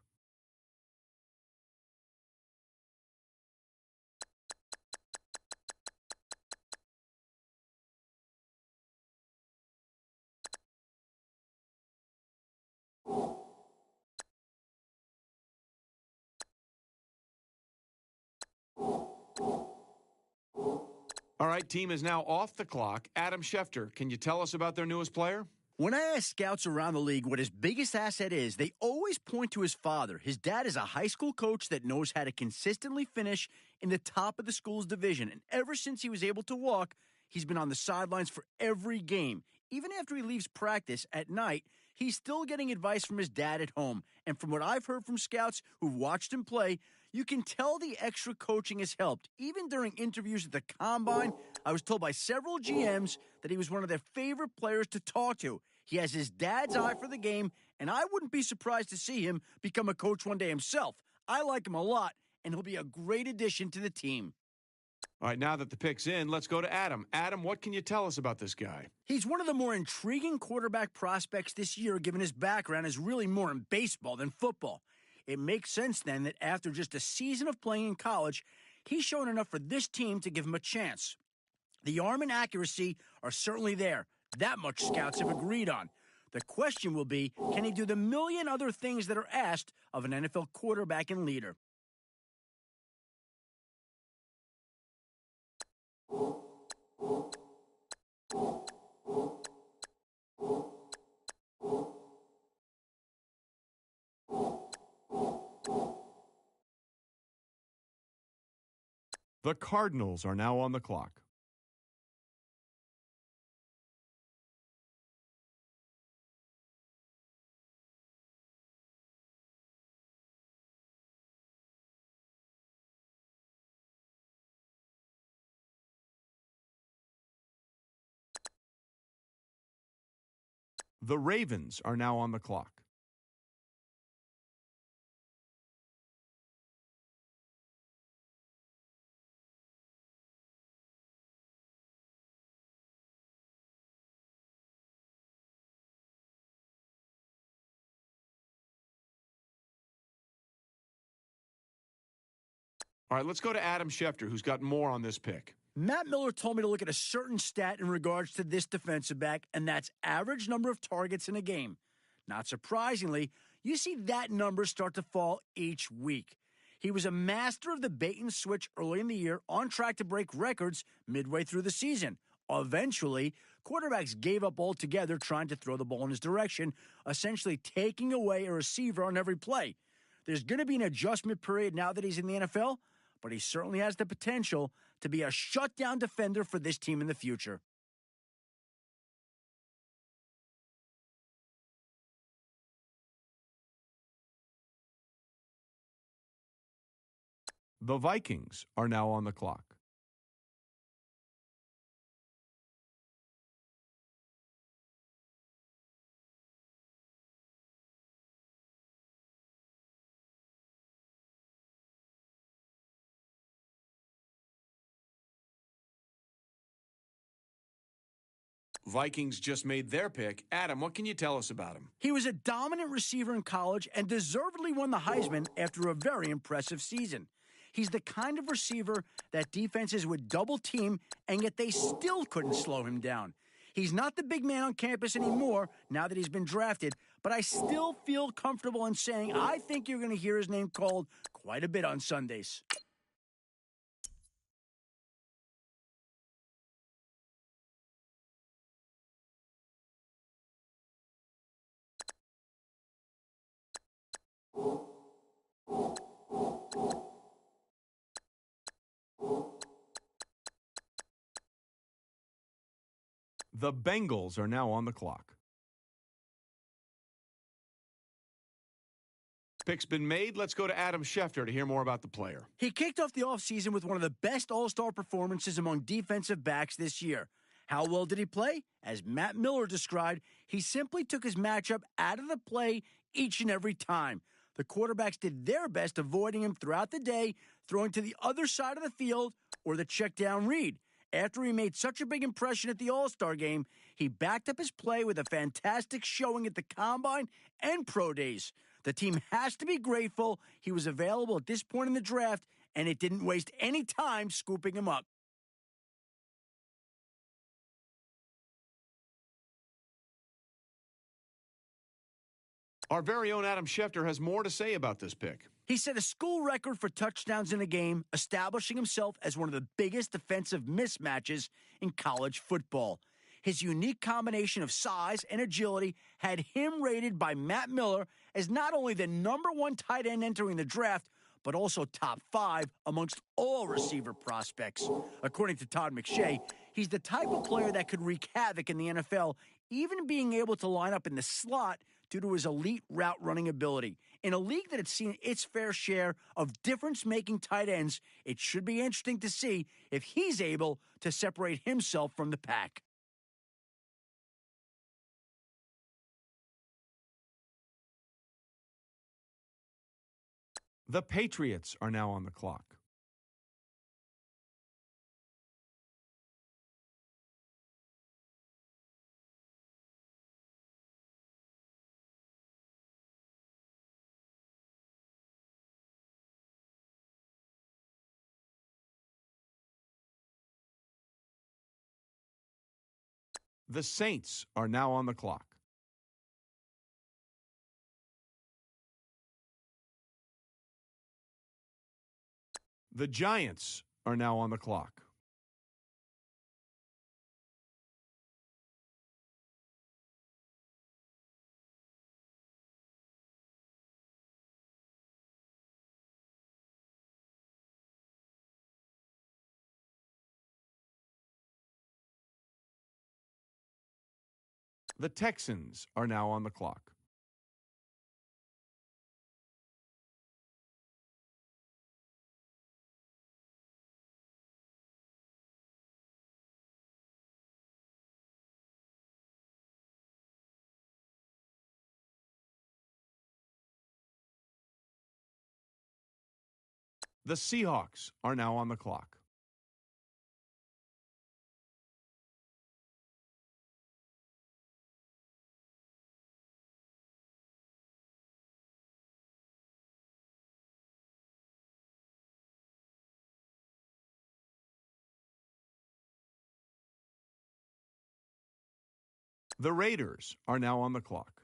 All right, team is now off the clock. Adam Schefter, can you tell us about their newest player? When I ask scouts around the league what his biggest asset is, they always point to his father. His dad is a high school coach that knows how to consistently finish in the top of the school's division. And ever since he was able to walk, he's been on the sidelines for every game. Even after he leaves practice at night, he's still getting advice from his dad at home. And from what I've heard from scouts who've watched him play, you can tell the extra coaching has helped. Even during interviews at the Combine, I was told by several GMs that he was one of their favorite players to talk to. He has his dad's eye for the game, and I wouldn't be surprised to see him become a coach one day himself. I like him a lot, and he'll be a great addition to the team. All right, now that the pick's in, let's go to Adam. Adam, what can you tell us about this guy? He's one of the more intriguing quarterback prospects this year, given his background is really more in baseball than football. It makes sense then that after just a season of playing in college, he's shown enough for this team to give him a chance. The arm and accuracy are certainly there. That much scouts have agreed on. The question will be, can he do the million other things that are asked of an NFL quarterback and leader? The Cardinals are now on the clock. The Ravens are now on the clock. All right, let's go to Adam Schefter, who's got more on this pick. Matt Miller told me to look at a certain stat in regards to this defensive back, and that's average number of targets in a game. Not surprisingly, you see that number start to fall each week. He was a master of the bait and switch early in the year, on track to break records midway through the season. Eventually, quarterbacks gave up altogether trying to throw the ball in his direction, essentially taking away a receiver on every play. There's going to be an adjustment period now that he's in the NFL, but he certainly has the potential to be a shutdown defender for this team in the future. The Vikings are now on the clock. Vikings just made their pick. Adam, what can you tell us about him? He was a dominant receiver in college and deservedly won the Heisman after a very impressive season. He's the kind of receiver that defenses would double team, and yet they still couldn't slow him down. He's not the big man on campus anymore now that he's been drafted, but I still feel comfortable in saying I think you're going to hear his name called quite a bit on Sundays. The Bengals are now on the clock. Pick's been made. Let's go to Adam Schefter to hear more about the player. He kicked off the offseason with one of the best all-star performances among defensive backs this year. How well did he play? As Matt Miller described, he simply took his matchup out of the play each and every time. The quarterbacks did their best avoiding him throughout the day, throwing to the other side of the field or the check down read. After he made such a big impression at the All-Star game, he backed up his play with a fantastic showing at the Combine and Pro Days. The team has to be grateful he was available at this point in the draft, and it didn't waste any time scooping him up. Our very own Adam Schefter has more to say about this pick. He set a school record for touchdowns in a game, establishing himself as one of the biggest defensive mismatches in college football. His unique combination of size and agility had him rated by Matt Miller as not only the #1 tight end entering the draft, but also top 5 amongst all receiver prospects. According to Todd McShay, he's the type of player that could wreak havoc in the NFL, even being able to line up in the slot due to his elite route running ability. In a league that had seen its fair share of difference-making tight ends, it should be interesting to see if he's able to separate himself from the pack. The Patriots are now on the clock. The Saints are now on the clock. The Giants are now on the clock. The Texans are now on the clock. The Seahawks are now on the clock. The Raiders are now on the clock.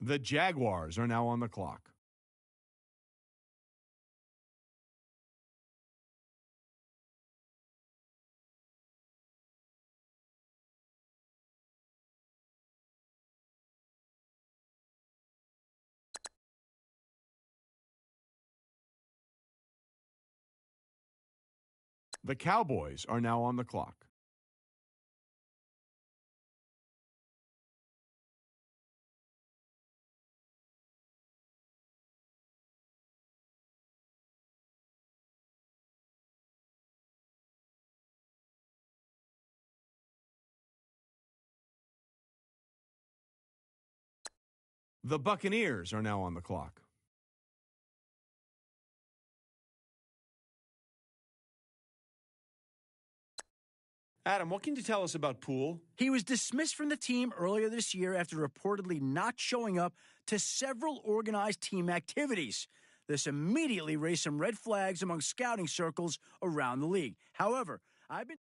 The Jaguars are now on the clock. The Cowboys are now on the clock. The Buccaneers are now on the clock. Adam, what can you tell us about Poole? He was dismissed from the team earlier this year after reportedly not showing up to several organized team activities. This immediately raised some red flags among scouting circles around the league. However, I've been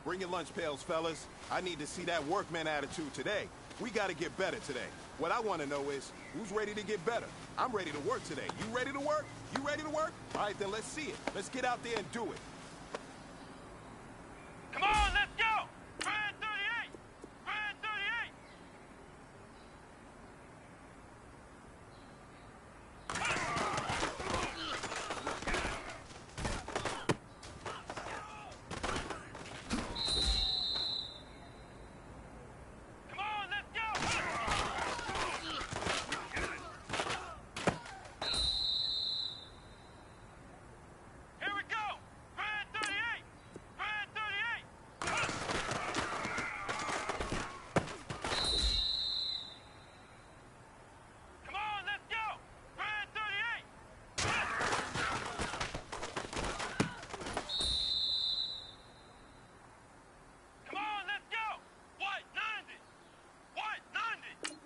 Bring your lunch pails, fellas. I need to see that workman attitude today. We got to get better today. What I want to know is, who's ready to get better? I'm ready to work today. You ready to work? You ready to work? All right, then let's see it. Let's get out there and do it. Come on, let's go! Red 38! Red 38! Come on, let's go! Here we go! Red 38! Red 38! Come on, let's go! Red 38! Come on, let's go! White 90! White 90!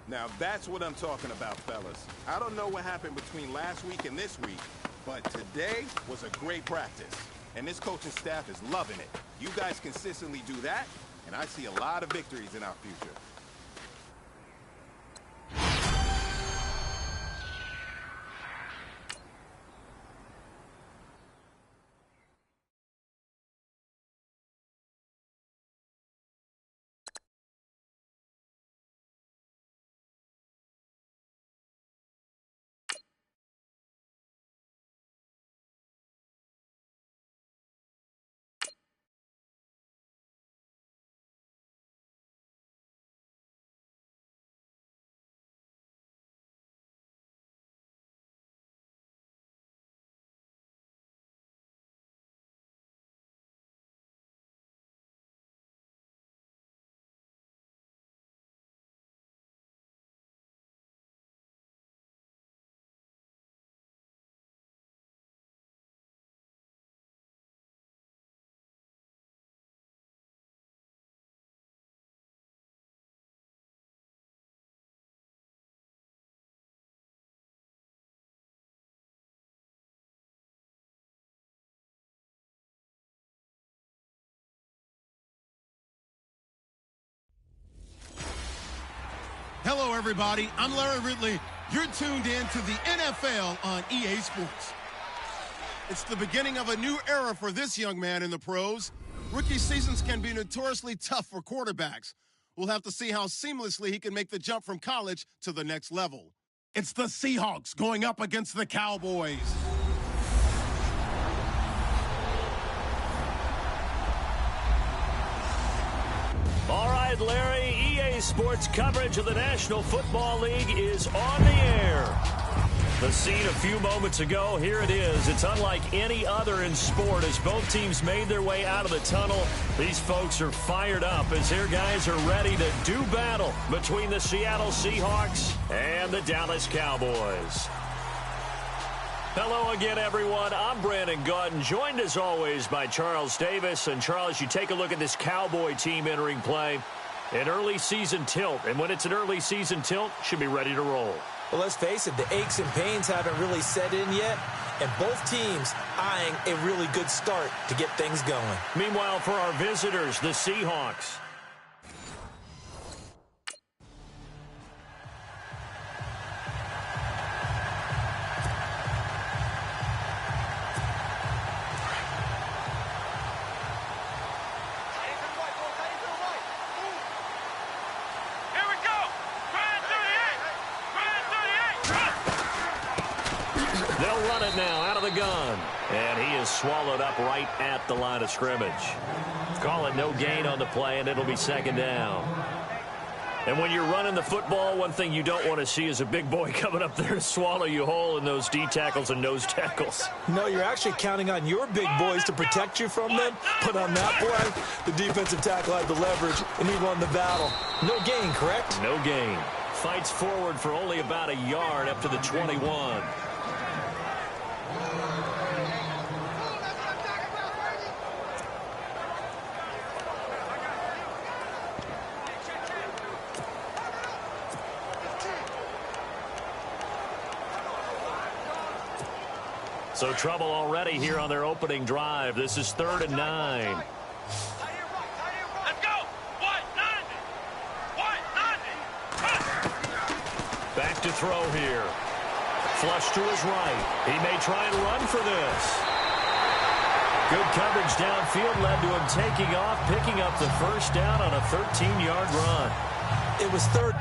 Now that's what I'm talking about, fellas. I don't know what happened between last week and this week, but today was a great practice. And this coaching staff is loving it. You guys consistently do that, and I see a lot of victories in our future. Hello, everybody. I'm Larry Ridley. You're tuned in to the NFL on EA Sports. It's the beginning of a new era for this young man in the pros. Rookie seasons can be notoriously tough for quarterbacks. We'll have to see how seamlessly he can make the jump from college to the next level. It's the Seahawks going up against the Cowboys. All right, Larry, EA Sports coverage of the National Football League is on the air. The scene a few moments ago, here it is. It's unlike any other in sport as both teams made their way out of the tunnel. These folks are fired up as their guys are ready to do battle between the Seattle Seahawks and the Dallas Cowboys. Hello again, everyone. I'm Brandon Gauton, joined as always by Charles Davis. And Charles, you take a look at this Cowboy team entering play. An early season tilt, and when it's an early season tilt, should be ready to roll. Well, let's face it, the aches and pains haven't really set in yet. and both teams eyeing a really good start to get things going. Meanwhile, for our visitors, the Seahawks. They'll run it now out of the gun. And he is swallowed up right at the line of scrimmage. Call it no gain on the play, and it'll be second down. And when you're running the football, one thing you don't want to see is a big boy coming up there to swallow you whole in those D tackles and nose tackles. No, you're actually counting on your big boys to protect you from them. But on that play, the defensive tackle had the leverage, and he won the battle. No gain, correct? No gain. Fights forward for only about a yard up to the 21. So trouble already here on their opening drive. This is 3rd and 9. Let's go! Back to throw here. Flush to his right. He may try and run for this. Good coverage downfield led to him taking off, picking up the first down on a 13-yard run. It was third.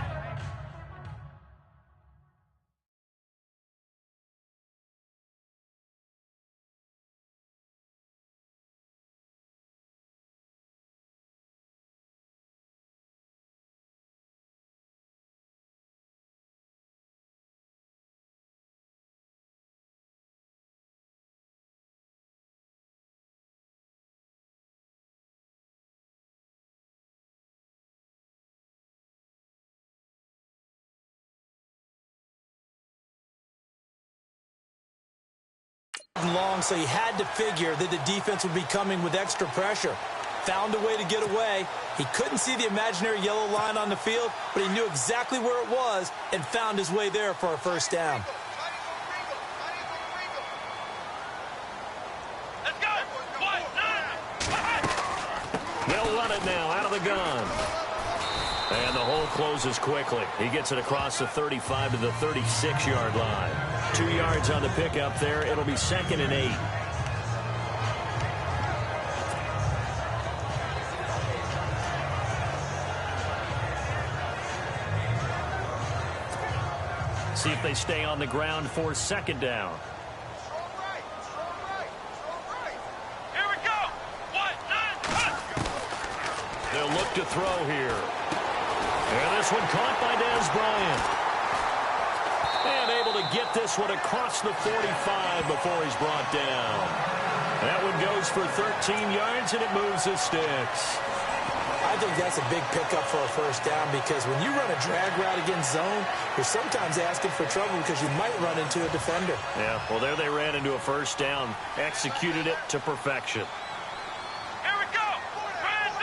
Long, so he had to figure that the defense would be coming with extra pressure. Found a way to get away. He couldn't see the imaginary yellow line on the field, but he knew exactly where it was and found his way there for a first down. Let's go! They'll run it now out of the gun. And the hole closes quickly. He gets it across the 35 to the 36-yard line. 2 yards on the pickup there. It'll be 2nd and 8. See if they stay on the ground for 2nd down. Here we go! They'll look to throw here. And this one caught by Dez Bryant. And able to get this one across the 45 before he's brought down. That one goes for 13 yards, and it moves the sticks. I think that's a big pickup for a first down because when you run a drag route against zone, you're sometimes asking for trouble because you might run into a defender. Yeah, well, there they ran into a first down. Executed it to perfection. Here we go! Brand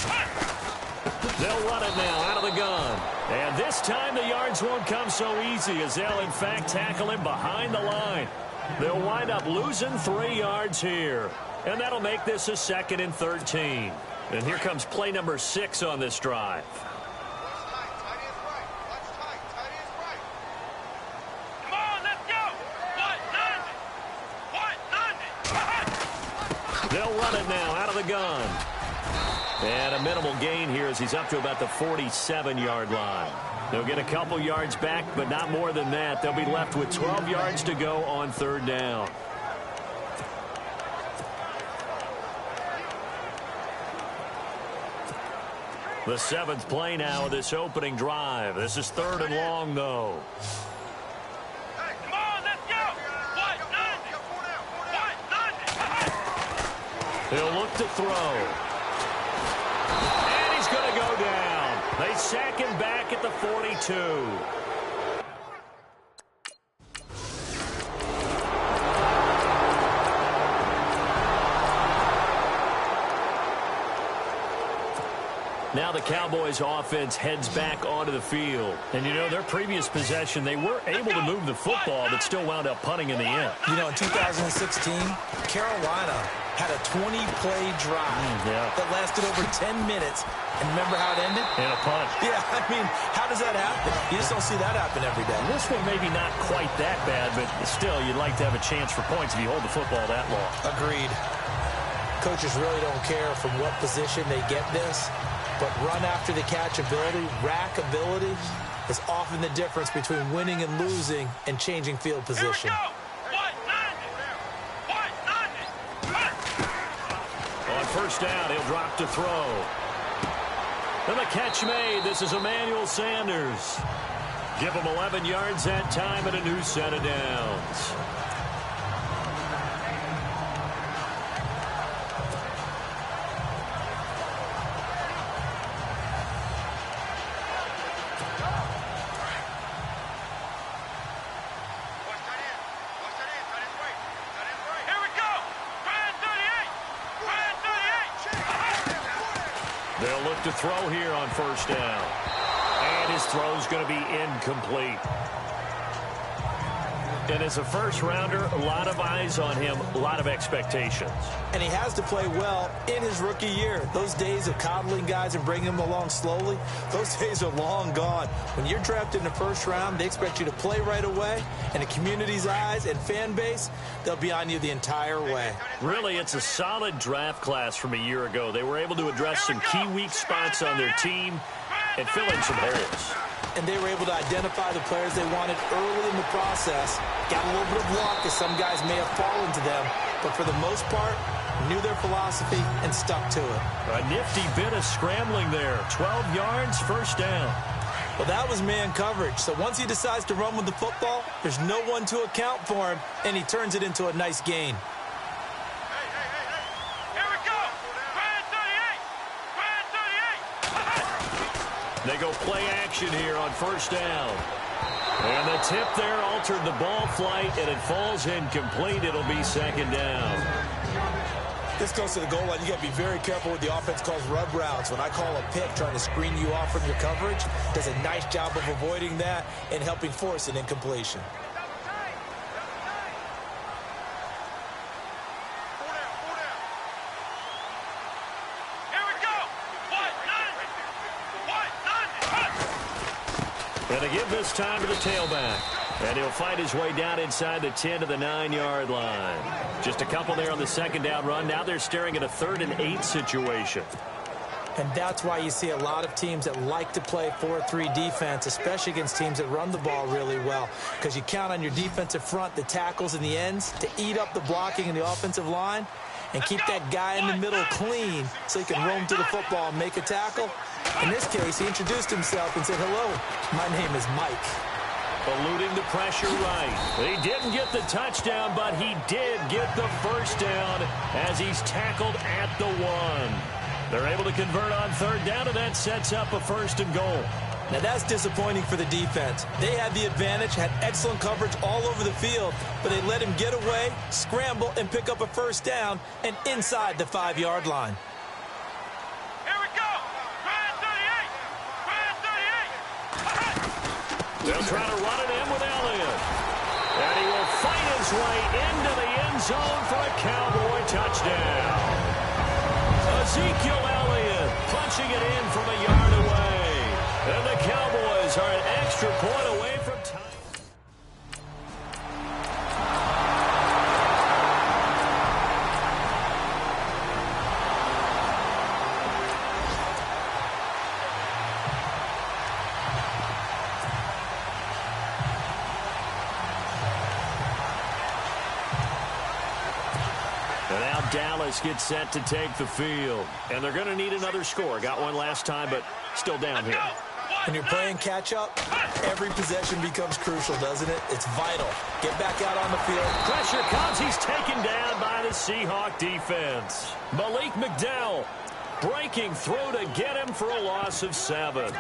38! They'll run it now out of the gun. And this time the yards won't come so easy as they'll, in fact, tackle him behind the line. They'll wind up losing 3 yards here. And that'll make this a 2nd and 13. And here comes play number 6 on this drive. Come on, let's go! They'll run it now out of the gun. And a minimal gain here as he's up to about the 47-yard line. They'll get a couple yards back, but not more than that. They'll be left with 12 yards to go on 3rd down. The 7th play now of this opening drive. This is 3rd and long, though. Come on, let's go! He'll look to throw. And he's going to go down. They sack him back at the 42. Now the Cowboys offense heads back onto the field. And, you know, their previous possession, they were able to move the football, but still wound up punting in the end. You know, in 2016, Carolina had a 20-play drive that lasted over 10 minutes. And remember how it ended? And a punt. Yeah, I mean, how does that happen? You just don't see that happen every day. This one maybe not quite that bad, but still, you'd like to have a chance for points if you hold the football that long. Agreed. Coaches really don't care from what position they get this, but run after the catch ability, rack ability, is often the difference between winning and losing and changing field position. On first down, he'll drop to throw. And the catch made. This is Emmanuel Sanders. Give him 11 yards that time and a new set of downs. They'll look to throw here on first down. And his throw's going to be incomplete. And as a first-rounder, a lot of eyes on him, a lot of expectations. And he has to play well in his rookie year. Those days of coddling guys and bringing them along slowly, those days are long gone. When you're drafted in the first round, they expect you to play right away. And the community's eyes and fan base, they'll be on you the entire way. Really, it's a solid draft class from a year ago. They were able to address some key weak spots on their team and fill in some holes. And they were able to identify the players they wanted early in the process. Got a little bit of luck, as some guys may have fallen to them. But for the most part, knew their philosophy and stuck to it. A nifty bit of scrambling there. 12 yards, first down. Well, that was man coverage. So once he decides to run with the football, there's no one to account for him, and he turns it into a nice gain. They go play action here on first down. And the tip there altered the ball flight, and it falls incomplete. It'll be second down. This goes to the goal line. You got to be very careful with the offense calls rub routes. When I call a pick trying to screen you off from your coverage, does a nice job of avoiding that and helping force an incompletion. And they give this time to the tailback. And he'll find his way down inside the 10 to the 9-yard line. Just a couple there on the second down run. Now they're staring at a 3rd and 8 situation. And that's why you see a lot of teams that like to play 4-3 defense, especially against teams that run the ball really well, because you count on your defensive front, the tackles and the ends, to eat up the blocking in the offensive line and keep that guy in the middle clean so he can roam to the football and make a tackle. In this case, he introduced himself and said, "Hello, my name is Mike." Eluding the pressure right. He didn't get the touchdown, but he did get the first down as he's tackled at the 1. They're able to convert on 3rd down, and that sets up a 1st and goal. Now, that's disappointing for the defense. They had the advantage, had excellent coverage all over the field, but they let him get away, scramble, and pick up a 1st down and inside the 5-yard line. They'll try to run it in with Elliott. And he will fight his way into the end zone for a Cowboy touchdown. Ezekiel Elliott punching it in from a yard away. And the Cowboys are an extra point away from time. Dallas gets set to take the field. And they're going to need another score. Got one last time, but still down here. When you're playing catch-up, every possession becomes crucial, doesn't it? It's vital. Get back out on the field. Pressure comes. He's taken down by the Seahawk defense. Malik McDowell breaking through to get him for a loss of 7.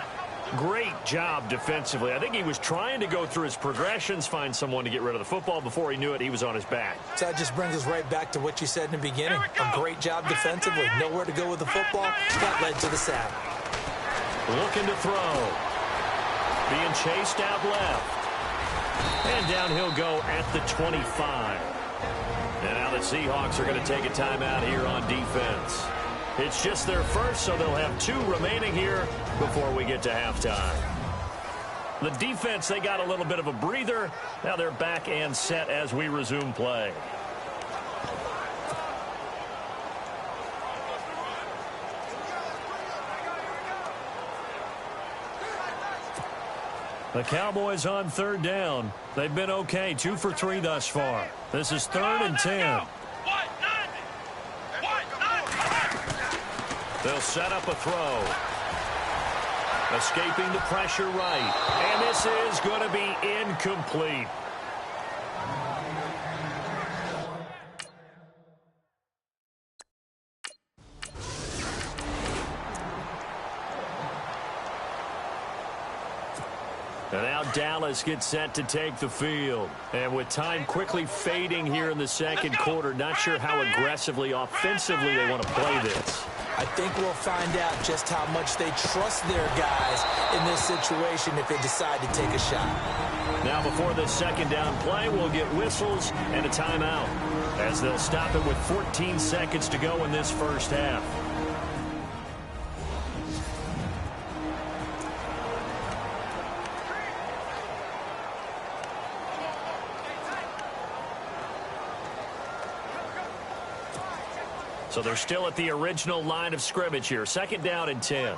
Great job defensively. I think he was trying to go through his progressions, find someone to get rid of the football. Before he knew it, he was on his back. So that just brings us right back to what you said in the beginning. A great job defensively. Nowhere to go with the football. That led to the sack. Looking to throw. Being chased out left. And down he'll go at the 25. And now the Seahawks are going to take a timeout here on defense. It's just their first, so they'll have 2 remaining here before we get to halftime. The defense, they got a little bit of a breather. Now they're back and set as we resume play. The Cowboys on 3rd down. They've been okay, 2 for 3 thus far. This is 3rd and 10. They'll set up a throw. Escaping the pressure right. And this is going to be incomplete. And now Dallas gets set to take the field. And with time quickly fading here in the second quarter, not sure how aggressively, offensively they want to play this. I think we'll find out just how much they trust their guys in this situation if they decide to take a shot. Now before the second down play, we'll get whistles and a timeout as they'll stop it with 14 seconds to go in this first half. So they're still at the original line of scrimmage here. 2nd down and 10.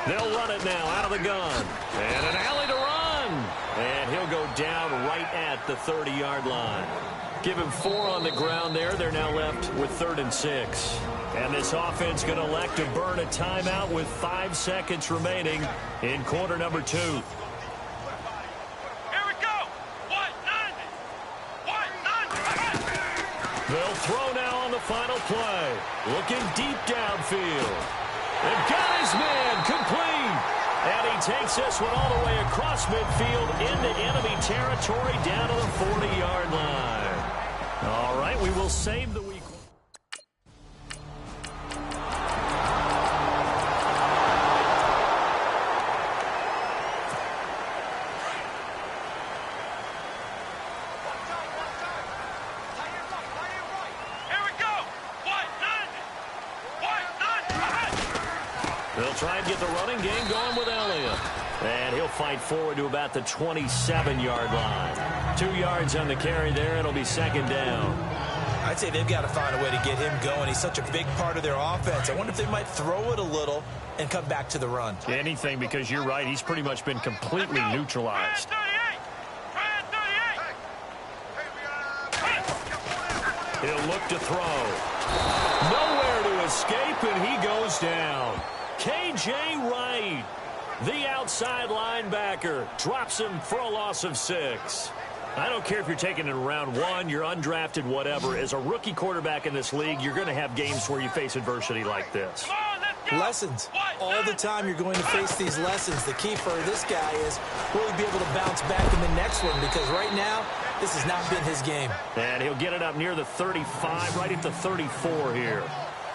They'll run it now out of the gun. And an alley to run. And he'll go down right at the 30-yard line. Give him 4 on the ground there. They're now left with 3rd and 6. And this offense going to elect to burn a timeout with 5 seconds remaining in quarter number 2. They'll throw now on the final play. Looking deep downfield. They've got his man complete. And he takes this one all the way across midfield into enemy territory down to the 40-yard line. All right, we will save the week. They'll try and get the running game going with Elliott. And he'll fight forward to about the 27-yard line. 2 yards on the carry there. It'll be 2nd down. I'd say they've got to find a way to get him going. He's such a big part of their offense. I wonder if they might throw it a little and come back to the run. Anything, because you're right. He's pretty much been completely neutralized. He'll look to throw. Nowhere to escape, and he goes down. K.J. Wright, the outside linebacker, drops him for a loss of 6. I don't care if you're taking it in round 1, you're undrafted, whatever. As a rookie quarterback in this league, you're going to have games where you face adversity like this. Lessons. All the time you're going to face these lessons. The key for this guy is really be able to bounce back in the next one, because right now, this has not been his game. And he'll get it up near the 35, right at the 34 here.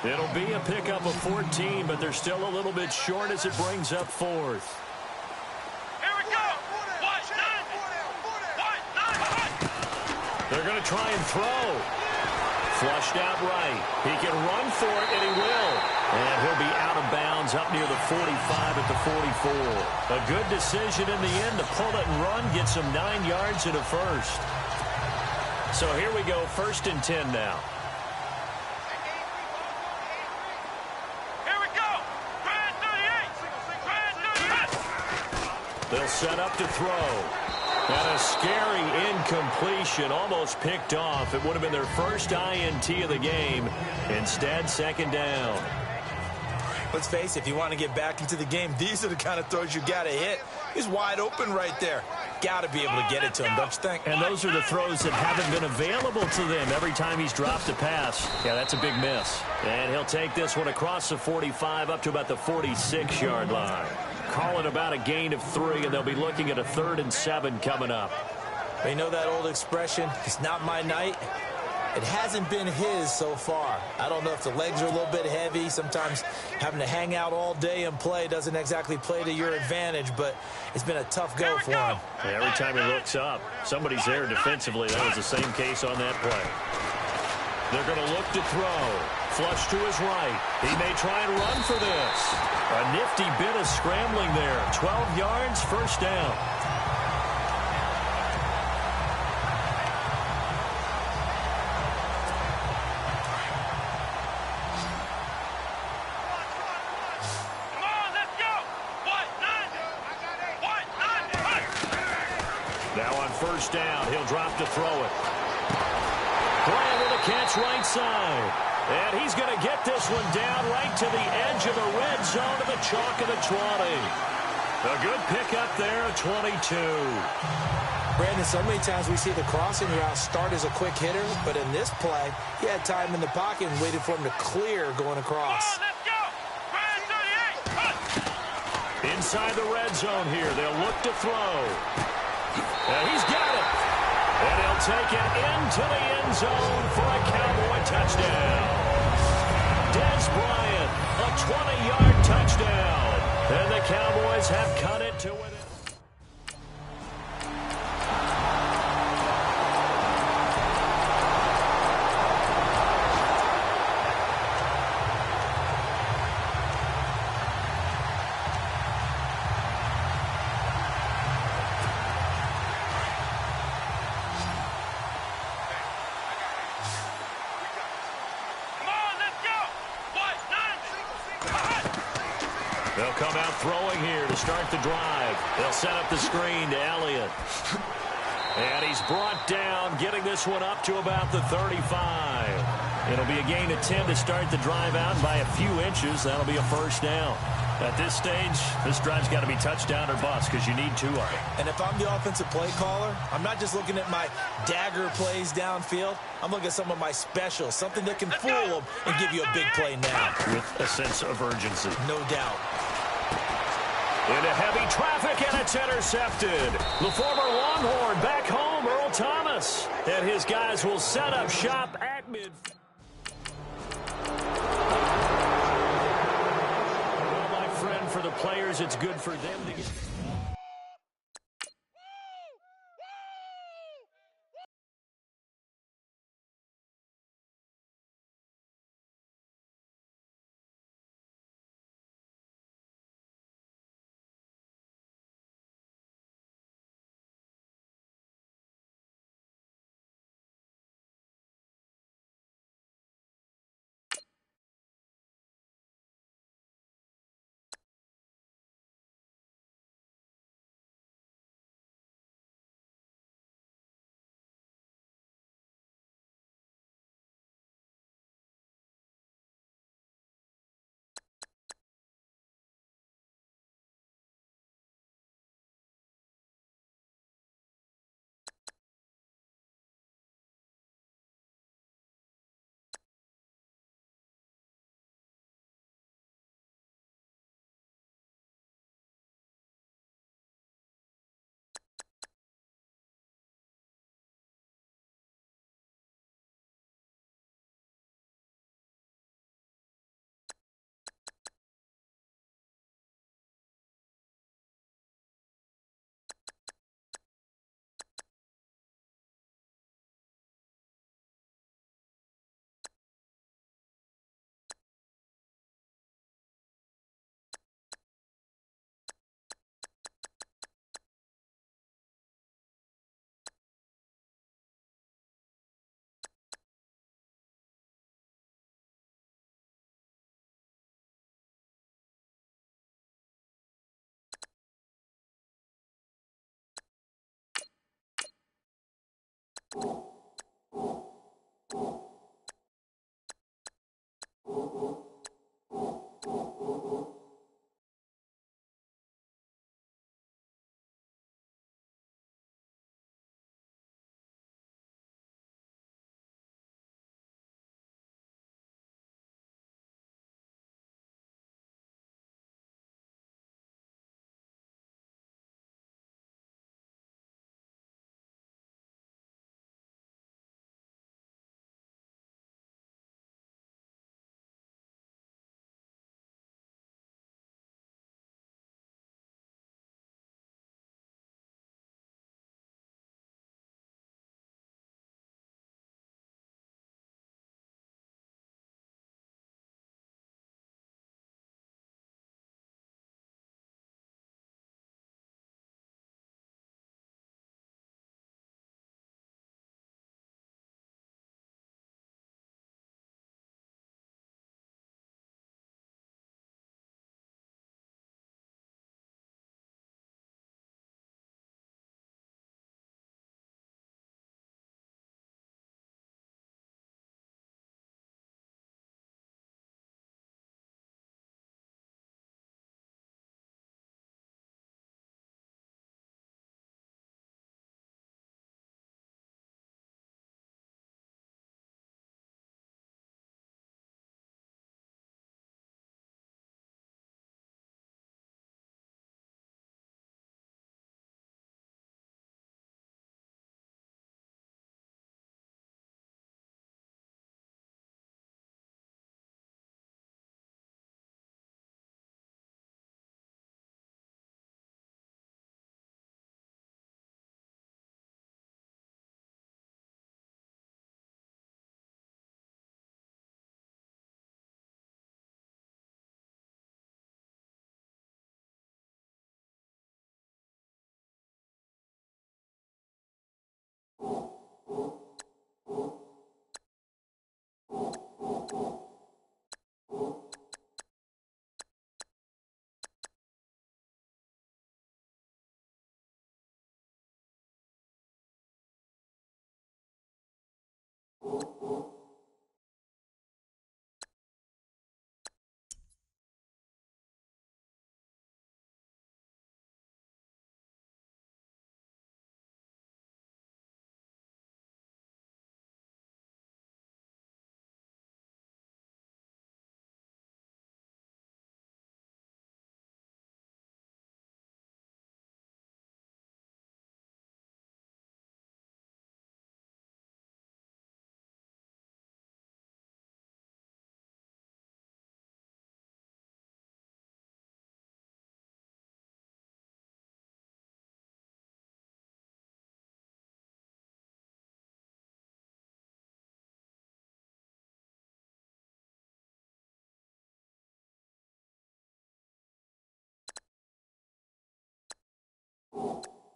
It'll be a pickup of 14, but they're still a little bit short as it brings up 4th. Here we go. They're going to try and throw. Flushed out right. He can run for it, and he will. And he'll be out of bounds up near the 45 at the 44. A good decision in the end to pull it and run, get some 9 yards and a first. So here we go, 1st and 10 now. They'll set up to throw. And a scary incompletion, almost picked off. It would have been their first INT of the game. Instead, 2nd down. Let's face it, if you want to get back into the game, these are the kind of throws you got to hit. He's wide open right there. Got to be able to get it to him, don't you think? And those are the throws that haven't been available to them every time he's dropped a pass. Yeah, that's a big miss. And he'll take this one across the 45 up to about the 46-yard line. Call it about a gain of 3, and they'll be looking at a 3rd and 7 coming up. You know that old expression, it's not my night? It hasn't been his so far. I don't know if the legs are a little bit heavy. Sometimes having to hang out all day and play doesn't exactly play to your advantage, but it's been a tough go for him. Every time he looks up, somebody's there defensively. That was the same case on that play. They're going to look to throw. Flush to his right. He may try and run for this. A nifty bit of scrambling there. 12 yards, first down. Now on first down, he'll drop to throw it. Bryant with a catch right side. And he's going to get this one down right to the edge of the red zone to the chalk of the 20. A good pickup there at 22. Brandon, so many times we see the crossing route start as a quick hitter, but in this play, he had time in the pocket and waited for him to clear going across. Inside the red zone here, they'll look to throw. And he's got it. And he'll take it into the end zone for a Cowboy touchdown. Des Bryant, a 20-yard touchdown. And the Cowboys have cut it to within. They'll come out throwing here to start the drive. They'll set up the screen to Elliott. And he's brought down, getting this one up to about the 35. It'll be a gain of 10 to start the drive out by a few inches. That'll be a first down. At this stage, this drive's got to be touchdown or bust because you need two of them. And if I'm the offensive play caller, I'm not just looking at my dagger plays downfield. I'm looking at some of my specials, something that can fool them and give you a big play now. With a sense of urgency. No doubt. Into heavy traffic, and it's intercepted. The former Longhorn back home, Earl Thomas. And his guys will set up shop at midfield. Well, my friend, for the players, it's good for them to get...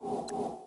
you.